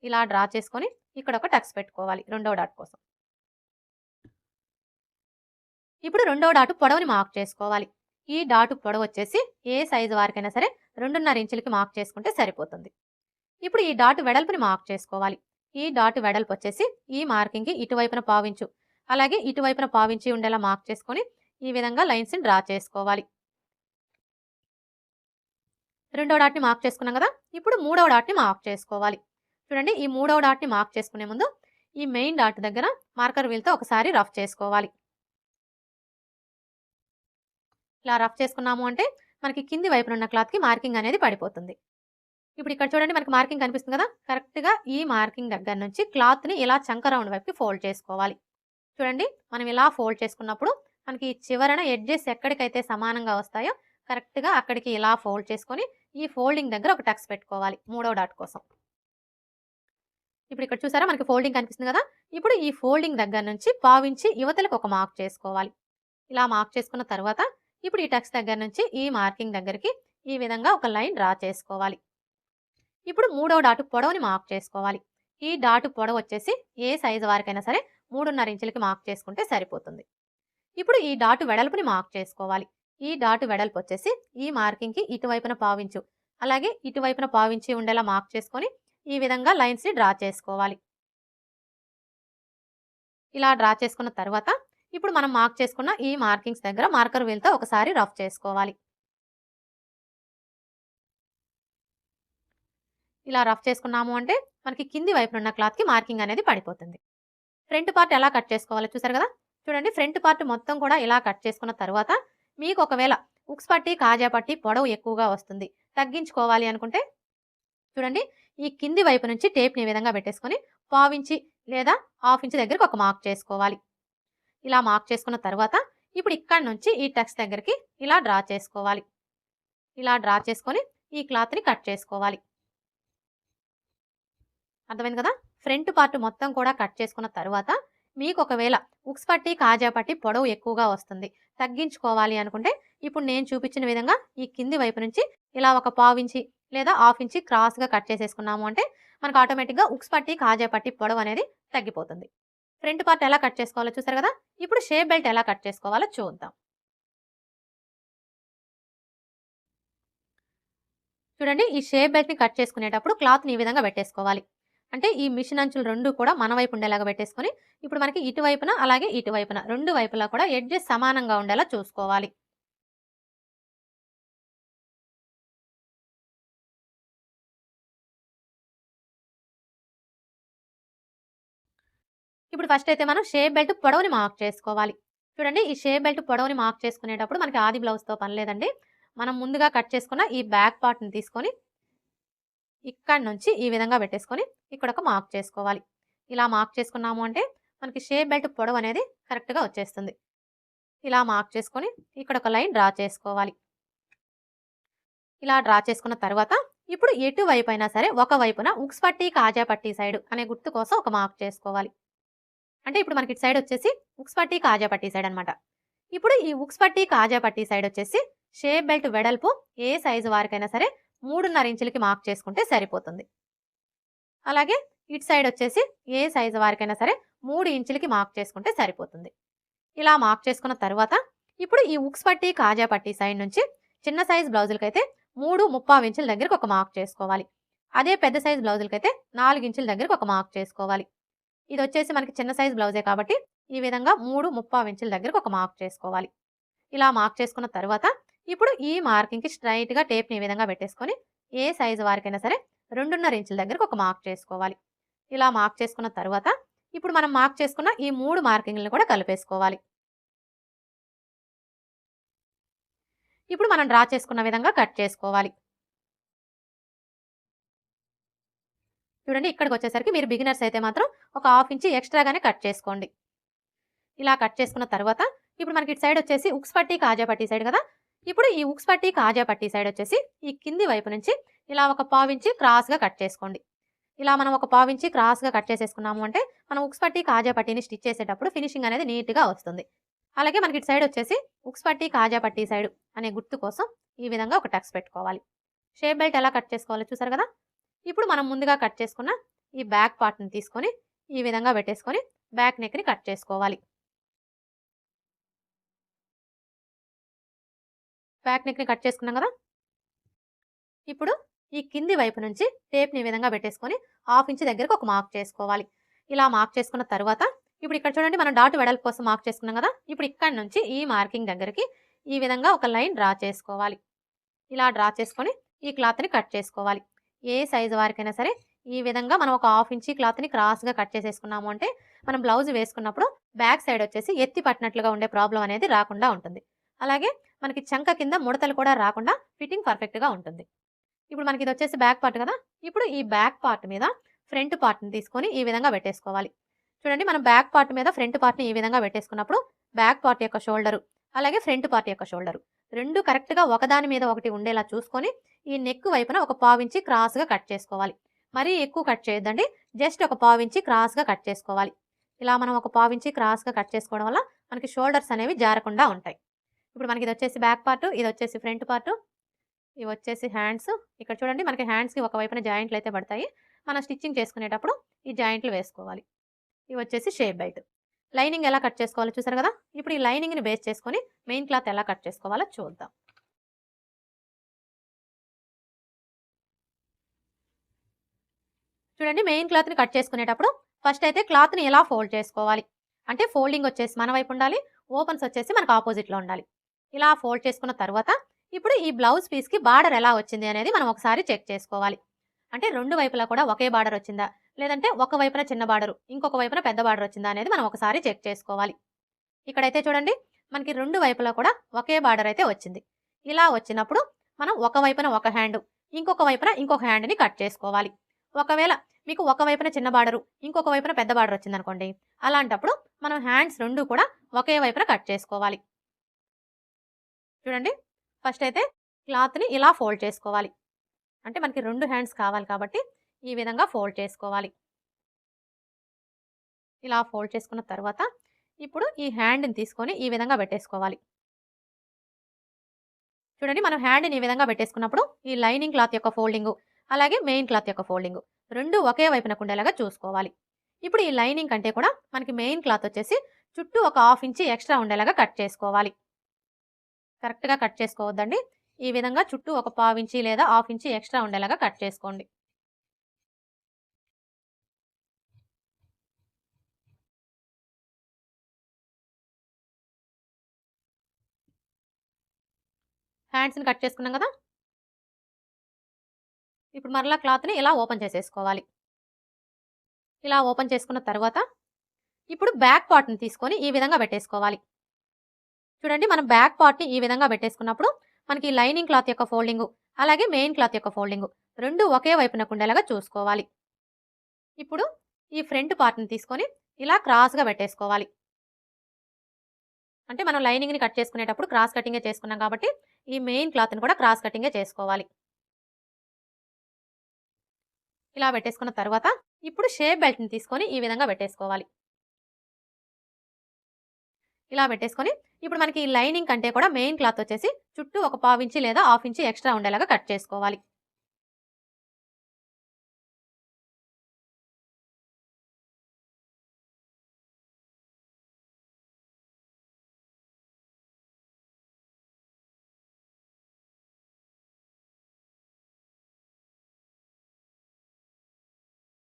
ఇలా డ్రా చేసుకొని ఇక్కడ ఒక టక్స్ పెట్టుకోవాలి రెండవ డాట్ కోసం. ఇప్పుడు రెండవ డాట్ పొడవుని మార్క్ చేసుకోవాలి. ఈ డాట్ పొడవు వచ్చేసి ఏ సైజు వారికైనా సరే 2.5 ఇంచులకి మార్క్ చేసుకుంటే సరిపోతుంది. ఇప్పుడు ఈ డాట్ వెడల్పుని మార్క్ చేసుకోవాలి. ఈ డాట్ వెడల్పు వచ్చేసి ఈ మార్కింగ్కి ఇటువైపున 1/4 ఇంచు అలాగే ఇటువైపున 1/4 ఇంచు ఉండేలా మార్క్ చేసుకొని ఈ విధంగా లైన్స్ని డ్రా చేసుకోవాలి. రెండవ డాట్ని మార్క్ చేసుకున్నాం కదా, ఇప్పుడు మూడవ డాట్ని మార్క్ చేసుకోవాలి. చూడండి ఈ మూడవ డాట్ని మార్క్ చేసుకునే ముందు ఈ మెయిన్ డాట్ దగ్గర మార్కర్ వీల్తో ఒకసారి రఫ్ చేసుకోవాలి. ఇలా రఫ్ చేసుకున్నాము అంటే మనకి కింది వైపున ఉన్న క్లాత్కి మార్కింగ్ అనేది పడిపోతుంది. ఇప్పుడు ఇక్కడ చూడండి మనకి మార్కింగ్ కనిపిస్తుంది కదా, కరెక్ట్గా ఈ మార్కింగ్ దగ్గర నుంచి క్లాత్ని ఇలా చంక రౌండ్ వైపుకి ఫోల్డ్ చేసుకోవాలి. చూడండి మనం ఇలా ఫోల్డ్ చేసుకున్నప్పుడు మనకి చివరన ఎడ్జెస్ ఎక్కడికైతే సమానంగా వస్తాయో కరెక్ట్గా అక్కడికి ఇలా ఫోల్డ్ చేసుకొని ఈ ఫోల్డింగ్ దగ్గర ఒక టక్స్ పెట్టుకోవాలి మూడవ డాట్ కోసం. ఇప్పుడు ఇక్కడ చూసారా మనకి ఫోల్డింగ్ కనిపిస్తుంది కదా, ఇప్పుడు ఈ ఫోల్డింగ్ దగ్గర నుంచి 1/4 ఇంచు యువతలకు ఒక మార్క్ చేసుకోవాలి. ఇలా మార్క్ చేసుకున్న తర్వాత ఇప్పుడు ఈ టక్స్ దగ్గర నుంచి ఈ మార్కింగ్ దగ్గరికి ఈ విధంగా ఒక లైన్ డ్రా చేసుకోవాలి. ఇప్పుడు మూడవ డాట్ పొడవుని మార్క్ చేసుకోవాలి. ఈ డాట్ పొడవు వచ్చేసి ఏ సైజు వారికైనా సరే 3.5 ఇంచులకి మార్క్ చేసుకుంటే సరిపోతుంది. ఇప్పుడు ఈ డాట్ వెడల్పుని మార్క్ చేసుకోవాలి. ఈ డాట్ వెడల్పు వచ్చేసి ఈ మార్కింగ్కి ఇటువైపున 1/4 ఇంచు అలాగే ఇటువైపున 1/4 ఇంచు ఉండేలా మార్క్ చేసుకొని ఈ విధంగా లైన్స్ని డ్రా చేసుకోవాలి. ఇలా డ్రా చేసుకున్న తర్వాత ఇప్పుడు మనం మార్క్ చేసుకున్న ఈ మార్కింగ్స్ దగ్గర మార్కర్ వీల్తో ఒకసారి రఫ్ చేసుకోవాలి. ఇలా రఫ్ చేసుకున్నాము అంటే మనకి కింది వైపున ఉన్న క్లాత్కి మార్కింగ్ అనేది పడిపోతుంది. ఫ్రంట్ పార్ట్ ఎలా కట్ చేసుకోవాలో చూసారు కదా, చూడండి ఫ్రంట్ పార్ట్ మొత్తం కూడా ఇలా కట్ చేసుకున్న తర్వాత మీకు ఒకవేళ ఉక్స్ పట్టి, కాజా పట్టి పొడవు ఎక్కువగా వస్తుంది. తగ్గించుకోవాలి అనుకుంటే చూడండి ఈ కింది వైపు నుంచి టేప్‌ని ఈ విధంగా పెట్టేసుకొని పావించి లేదా హాఫ్ ఇంచ్ దగ్గరికి ఒక మార్క్ చేసుకోవాలి. ఇలా మార్క్ చేసుకున్న తర్వాత ఇప్పుడు ఇక్కడి నుంచి ఈ టక్స్ దగ్గరికి ఇలా డ్రా చేసుకోవాలి. ఇలా డ్రా చేసుకొని ఈ క్లాత్‌ని కట్ చేసుకోవాలి. అర్థమైంది కదా? ఫ్రంట్ పార్ట్ మొత్తం కూడా కట్ చేసుకున్న తర్వాత మీకు ఒకవేళ ఉక్స్ పట్టి, కాజా పట్టి పొడవు ఎక్కువగా వస్తుంది. తగ్గించుకోవాలి అనుకుంటే ఇప్పుడు నేను చూపించిన విధంగా ఈ కింది వైపు నుంచి ఇలా ఒక పావించి లేదా హాఫ్ ఇంచి క్రాస్‌గా కట్ చేసేసుకున్నాము అంటే మనకు ఆటోమేటిక్‌గా ఉక్స్ పట్టి, కాజా పట్టి పొడవు అనేది తగ్గిపోతుంది. ఫ్రంట్ పార్ట్ ఎలా కట్ చేసుకోవాలో చూసారు కదా? ఇప్పుడు షేప్ బెల్ట్ ఎలా కట్ చేసుకోవాలో చూద్దాం. చూడండి ఈ షేప్ బెల్ట్‌ని కట్ చేసుకునేటప్పుడు క్లాత్‌ని ఈ విధంగా పెట్టేసుకోవాలి. అంటే ఈ మిషన్ అంచులు 2 కూడా మన వైపు ఉండేలాగా పెట్టేసుకొని ఇప్పుడు మనకి ఇటువైపున అలాగే ఇటువైపున 2 వైపులా కూడా ఎడ్జెస్ సమానంగా ఉండేలా చూసుకోవాలి. ఇప్పుడు ఫస్ట్ అయితే మనం షేప్ బెల్ట్ పొడవుని మార్క్ చేసుకోవాలి. చూడండి ఈ షేప్ బెల్ట్ పొడవుని మార్క్ చేసుకునేటప్పుడు మనకి ఆది బ్లౌజ్‌తో పని లేదండి. మనం ముందుగా కట్ చేసుకున్న ఈ బ్యాక్ పార్ట్‌ని తీసుకొని ఇక్కడి నుంచి ఈ విధంగా పెట్టేసుకొని ఇక్కడ ఒక మార్క్ చేసుకోవాలి. ఇలా మార్క్ చేసుకున్నాము అంటే మనకి షేప్ బెల్ట్ పొడవు అనేది కరెక్ట్‌గా వచ్చేస్తుంది. ఇలా మార్క్ చేసుకొని ఇక్కడ ఒక లైన్ డ్రా చేసుకోవాలి. ఇలా డ్రా చేసుకున్న తర్వాత ఇప్పుడు ఎటువైపు అయినా సరే ఒక వైపున ఉక్స్ పట్టి, కాజా పట్టి సైడ్ అనే గుర్తు కోసం ఒక మార్క్ చేసుకోవాలి. అంటే ఇప్పుడు మనకి ఇటు సైడ్ వచ్చేసి ఉక్స్ పట్టి, కాజా పట్టి సైడ్ అనమాట. ఇప్పుడు ఈ ఉక్స్ పట్టి, కాజా పట్టి సైడ్ వచ్చేసి షేప్ బెల్ట్ వెడల్పు ఏ సైజు వారికైనా సరే 3.5 ఇంచులకి మార్క్ చేసుకుంటే సరిపోతుంది. అలాగే ఇటు సైడ్ వచ్చేసి ఏ సైజు వారికైనా సరే 3 ఇంచులకి మార్క్ చేసుకుంటే సరిపోతుంది. ఇలా మార్క్ చేసుకున్న తర్వాత ఇప్పుడు ఈ ఉక్స్ పట్టి, కాజా పట్టి సైడ్ నుంచి చిన్న సైజ్ బ్లౌజులకైతే 3.75 ఇంచుల దగ్గరకు ఒక మార్క్ చేసుకోవాలి. అదే పెద్ద సైజ్ బ్లౌజులకైతే 4 ఇంచుల దగ్గరకు ఒక మార్క్ చేసుకోవాలి. ఇది వచ్చేసి మనకి చిన్న సైజ్ బ్లౌజే కాబట్టి ఈ విధంగా 3.75 ఇంచుల దగ్గరకు ఒక మార్క్ చేసుకోవాలి. ఇలా మార్క్ చేసుకున్న తర్వాత ఇప్పుడు ఈ మార్కింగ్కి స్ట్రైట్‌గా టేప్‌ని ఈ విధంగా పెట్టేసుకొని ఏ సైజు వారికైనా సరే 2.5 ఇంచుల దగ్గరకు ఒక మార్క్ చేసుకోవాలి. ఇలా మార్క్ చేసుకున్న తర్వాత ఇప్పుడు మనం మార్క్ చేసుకున్న ఈ 3 మార్కింగ్‌లను కూడా కలిపేసుకోవాలి. ఇప్పుడు మనం డ్రా చేసుకున్న విధంగా కట్ చేసుకోవాలి. చూడండి ఇక్కడికి వచ్చేసరికి మీరు బిగినర్స్ అయితే మాత్రం ఒక హాఫ్ ఇంచ్ ఎక్స్ట్రాగానే కట్ చేసుకోండి. ఇలా కట్ చేసుకున్న తర్వాత ఇప్పుడు మనకి ఇటు సైడ్ వచ్చేసి ఉక్స్ పట్టి, కాజా పట్టి సైడ్ కదా. ఇప్పుడు ఈ ఉక్స్ పట్టి, కాజా పట్టి సైడ్ వచ్చేసి ఈ కింది వైపు నుంచి ఇలా ఒక పావించి క్రాస్‌గా కట్ చేసుకోండి. ఇలా మనం ఒక పావించి క్రాస్‌గా కట్ చేసేసుకున్నాము అంటే మనం ఉక్స్ పట్టి, కాజా పట్టిని స్టిచ్ చేసేటప్పుడు ఫినిషింగ్ అనేది నీట్‌గా వస్తుంది. అలాగే మనకి ఇటు సైడ్ వచ్చేసి ఉక్స్ పట్టి, కాజా పట్టి సైడ్ అనే గుర్తు కోసం ఈ విధంగా ఒక టక్స్ పెట్టుకోవాలి. షేప్ బెల్ట్ ఎలా కట్ చేసుకోవాలో చూసారు కదా. ఇప్పుడు మనం ముందుగా కట్ చేసుకున్న ఈ బ్యాక్ పార్ట్‌ని తీసుకొని ఈ విధంగా పెట్టేసుకొని బ్యాక్ నెక్‌ని కట్ చేసుకోవాలి. బ్యాక్ నెక్‌ని కట్ చేసుకున్నాం కదా. ఇప్పుడు ఈ కింది వైపు నుంచి టేప్‌ని ఈ విధంగా పెట్టేసుకొని హాఫ్ ఇంచ్ దగ్గరకు ఒక మార్క్ చేసుకోవాలి. ఇలా మార్క్ చేసుకున్న తర్వాత ఇప్పుడు ఇక్కడ చూడండి మనం డాట్ వెడల్పు కోసం మార్క్ చేసుకున్నాం కదా. ఇప్పుడు ఇక్కడి నుంచి ఈ మార్కింగ్ దగ్గరికి ఈ విధంగా ఒక లైన్ డ్రా చేసుకోవాలి. ఇలా డ్రా చేసుకొని ఈ క్లాత్‌ని కట్ చేసుకోవాలి. ఏ సైజు వారికైనా సరే ఈ విధంగా మనం ఒక హాఫ్ ఇంచ్ క్లాత్‌ని క్రాస్‌గా కట్ చేసేసుకున్నాము అంటే మనం బ్లౌజ్ వేసుకున్నప్పుడు బ్యాక్ సైడ్ వచ్చేసి ఎత్తి పట్టినట్లుగా ఉండే ప్రాబ్లం అనేది రాకుండా ఉంటుంది. అలాగే మనకి చంక కింద ముడతలు కూడా రాకుండా ఫిట్టింగ్ పర్ఫెక్ట్‌గా ఉంటుంది. ఇప్పుడు మనకి ఇది వచ్చేసి బ్యాక్ పార్ట్ కదా. ఇప్పుడు ఈ బ్యాక్ పార్ట్ మీద ఫ్రంట్ పార్ట్‌ని తీసుకొని ఈ విధంగా పెట్టేసుకోవాలి. చూడండి మనం బ్యాక్ పార్ట్ మీద ఫ్రంట్ పార్ట్‌ని ఈ విధంగా పెట్టేసుకున్నప్పుడు బ్యాక్ పార్ట్ యొక్క షోల్డరు అలాగే ఫ్రంట్ పార్ట్ యొక్క షోల్డరు 2 కరెక్ట్‌గా ఒకదాని మీద ఒకటి ఉండేలా చూసుకొని ఈ నెక్ వైపున ఒక పావించి క్రాస్‌గా కట్ చేసుకోవాలి. మరీ ఎక్కువ కట్ చేయొద్దండి. జస్ట్ ఒక పావించి క్రాస్‌గా కట్ చేసుకోవాలి. ఇలా మనం ఒక పావించి క్రాస్‌గా కట్ చేసుకోవడం వల్ల మనకి షోల్డర్స్ అనేవి జారకుండా ఉంటాయి. ఇప్పుడు మనకి ఇది వచ్చేసి బ్యాక్ పార్ట్, ఇది వచ్చేసి ఫ్రంట్ పార్ట్, ఇవి వచ్చేసి హ్యాండ్స్. ఇక్కడ చూడండి మనకి హ్యాండ్స్‌కి ఒక వైపున జాయింట్లు అయితే పడతాయి. మనం స్టిచ్చింగ్ చేసుకునేటప్పుడు ఈ జాయింట్లు వేసుకోవాలి. ఇవి వచ్చేసి షేప్ బెల్ట్. లైనింగ్ ఎలా కట్ చేసుకోవాలో చూసారు కదా. ఇప్పుడు ఈ లైనింగ్‌ని బేస్ చేసుకొని మెయిన్ క్లాత్ ఎలా కట్ చేసుకోవాలో చూద్దాం. చూడండి మెయిన్ క్లాత్‌ని కట్ చేసుకునేటప్పుడు ఫస్ట్ అయితే క్లాత్‌ని ఎలా ఫోల్డ్ చేసుకోవాలి. అంటే ఫోల్డింగ్ వచ్చేసి మన వైపు ఉండాలి. ఓపెన్స్ వచ్చేసి మనకు ఆపోజిట్‌లో ఉండాలి. ఇలా ఫోల్డ్ చేసుకున్న తర్వాత ఇప్పుడు ఈ బ్లౌజ్ పీస్‌కి బార్డర్ ఎలా వచ్చింది అనేది మనం ఒకసారి చెక్ చేసుకోవాలి. అంటే 2 వైపులా కూడా ఒకే బార్డర్ వచ్చిందా? లేదంటే ఒక వైపున చిన్న బార్డరు, ఇంకొక వైపున పెద్ద బార్డర్ వచ్చిందా అనేది మనం ఒకసారి చెక్ చేసుకోవాలి. ఇక్కడైతే చూడండి మనకి 2 వైపులా కూడా ఒకే బార్డర్ అయితే వచ్చింది. ఇలా వచ్చినప్పుడు మనం ఒక వైపున ఒక హ్యాండ్, ఇంకొక వైపున ఇంకొక హ్యాండ్‌ని కట్ చేసుకోవాలి. ఒకవేళ మీకు ఒక వైపున చిన్న బార్డరు, ఇంకొక వైపున పెద్ద బార్డర్ వచ్చిందనుకోండి. అలాంటప్పుడు మనం హ్యాండ్స్ 2 కూడా ఒకే వైపున కట్ చేసుకోవాలి. చూడండి ఫస్ట్ అయితే క్లాత్‌ని ఇలా ఫోల్డ్ చేసుకోవాలి. అంటే మనకి 2 హ్యాండ్స్ కావాలి కాబట్టి ఈ విధంగా ఫోల్డ్ చేసుకోవాలి. ఇలా ఫోల్డ్ చేసుకున్న తర్వాత ఇప్పుడు ఈ హ్యాండ్‌ని తీసుకొని ఈ విధంగా పెట్టేసుకోవాలి. చూడండి మనం హ్యాండ్‌ని ఈ విధంగా పెట్టేసుకున్నప్పుడు ఈ లైనింగ్ క్లాత్ యొక్క ఫోల్డింగు, అలాగే మెయిన్ క్లాత్ యొక్క ఫోల్డింగు 2 ఒకే వైపునకు ఉండేలాగా చూసుకోవాలి. ఇప్పుడు ఈ లైనింగ్ కంటే కూడా మనకి మెయిన్ క్లాత్ వచ్చేసి చుట్టూ ఒక హాఫ్ ఇంచ్ ఎక్స్ట్రా ఉండేలాగా కట్ చేసుకోవాలి. కరెక్ట్‌గా కట్ చేసుకోవద్దండి. ఈ విధంగా చుట్టూ ఒక పావు ఇంచి లేదా హాఫ్ ఇంచ్ ఎక్స్ట్రా ఉండేలాగా కట్ చేసుకోండి. హ్యాండ్స్‌ని కట్ చేసుకున్నాం కదా! ఇప్పుడు మరలా క్లాత్‌ని ఇలా ఓపెన్ చేసేసుకోవాలి. ఇలా ఓపెన్ చేసుకున్న తర్వాత ఇప్పుడు బ్యాక్ పార్ట్‌ని తీసుకొని ఈ విధంగా పెట్టేసుకోవాలి. చూడండి మనం బ్యాక్ పార్ట్‌ని ఈ విధంగా పెట్టేసుకున్నప్పుడు మనకి లైనింగ్ క్లాత్ యొక్క ఫోల్డింగు, అలాగే మెయిన్ క్లాత్ యొక్క ఫోల్డింగు 2 ఒకే వైపునకు ఉండేలాగా చూసుకోవాలి. ఇప్పుడు ఈ ఫ్రంట్ పార్ట్‌ని తీసుకొని ఇలా క్రాస్‌గా పెట్టేసుకోవాలి. అంటే మనం లైనింగ్‌ని కట్ చేసుకునేటప్పుడు క్రాస్ కటింగే చేసుకున్నాం కాబట్టి ఈ మెయిన్ క్లాత్‌ని కూడా క్రాస్ కటింగే చేసుకోవాలి. ఇలా పెట్టేసుకున్న తర్వాత ఇప్పుడు షేప్ బెల్ట్‌ని తీసుకొని ఈ విధంగా పెట్టేసుకోవాలి. ఇలా పెట్టేసుకొని ఇప్పుడు మనకి ఈ లైనింగ్ కంటే కూడా మెయిన్ క్లాత్ వచ్చేసి చుట్టూ ఒక పావు ఇంచి లేదా హాఫ్ ఇంచి ఎక్స్ట్రా ఉండేలాగా కట్ చేసుకోవాలి.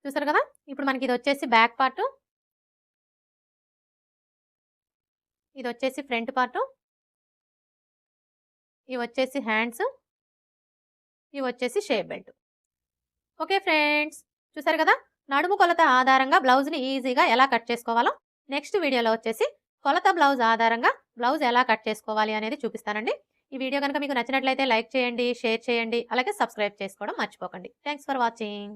చూసారు కదా! ఇప్పుడు మనకి ఇది వచ్చేసి బ్యాక్ పార్ట్, ఇది వచ్చేసి ఫ్రంట్ పార్ట్, ఇవి వచ్చేసి హ్యాండ్స్, ఇవి వచ్చేసి షేప్ బెల్ట్. ఓకే ఫ్రెండ్స్, చూసారు కదా! నడుము కొలత ఆధారంగా బ్లౌజ్‌ని ఈజీగా ఎలా కట్ చేసుకోవాలో నెక్స్ట్ వీడియోలో వచ్చేసి కొలత బ్లౌజ్ ఆధారంగా బ్లౌజ్ ఎలా కట్ చేసుకోవాలి అనేది చూపిస్తానండి. ఈ వీడియో గనుక మీకు నచ్చినట్లయితే లైక్ చేయండి, షేర్ చేయండి, అలాగే సబ్స్క్రైబ్ చేసుకోవడం మర్చిపోకండి. Thanks for watching.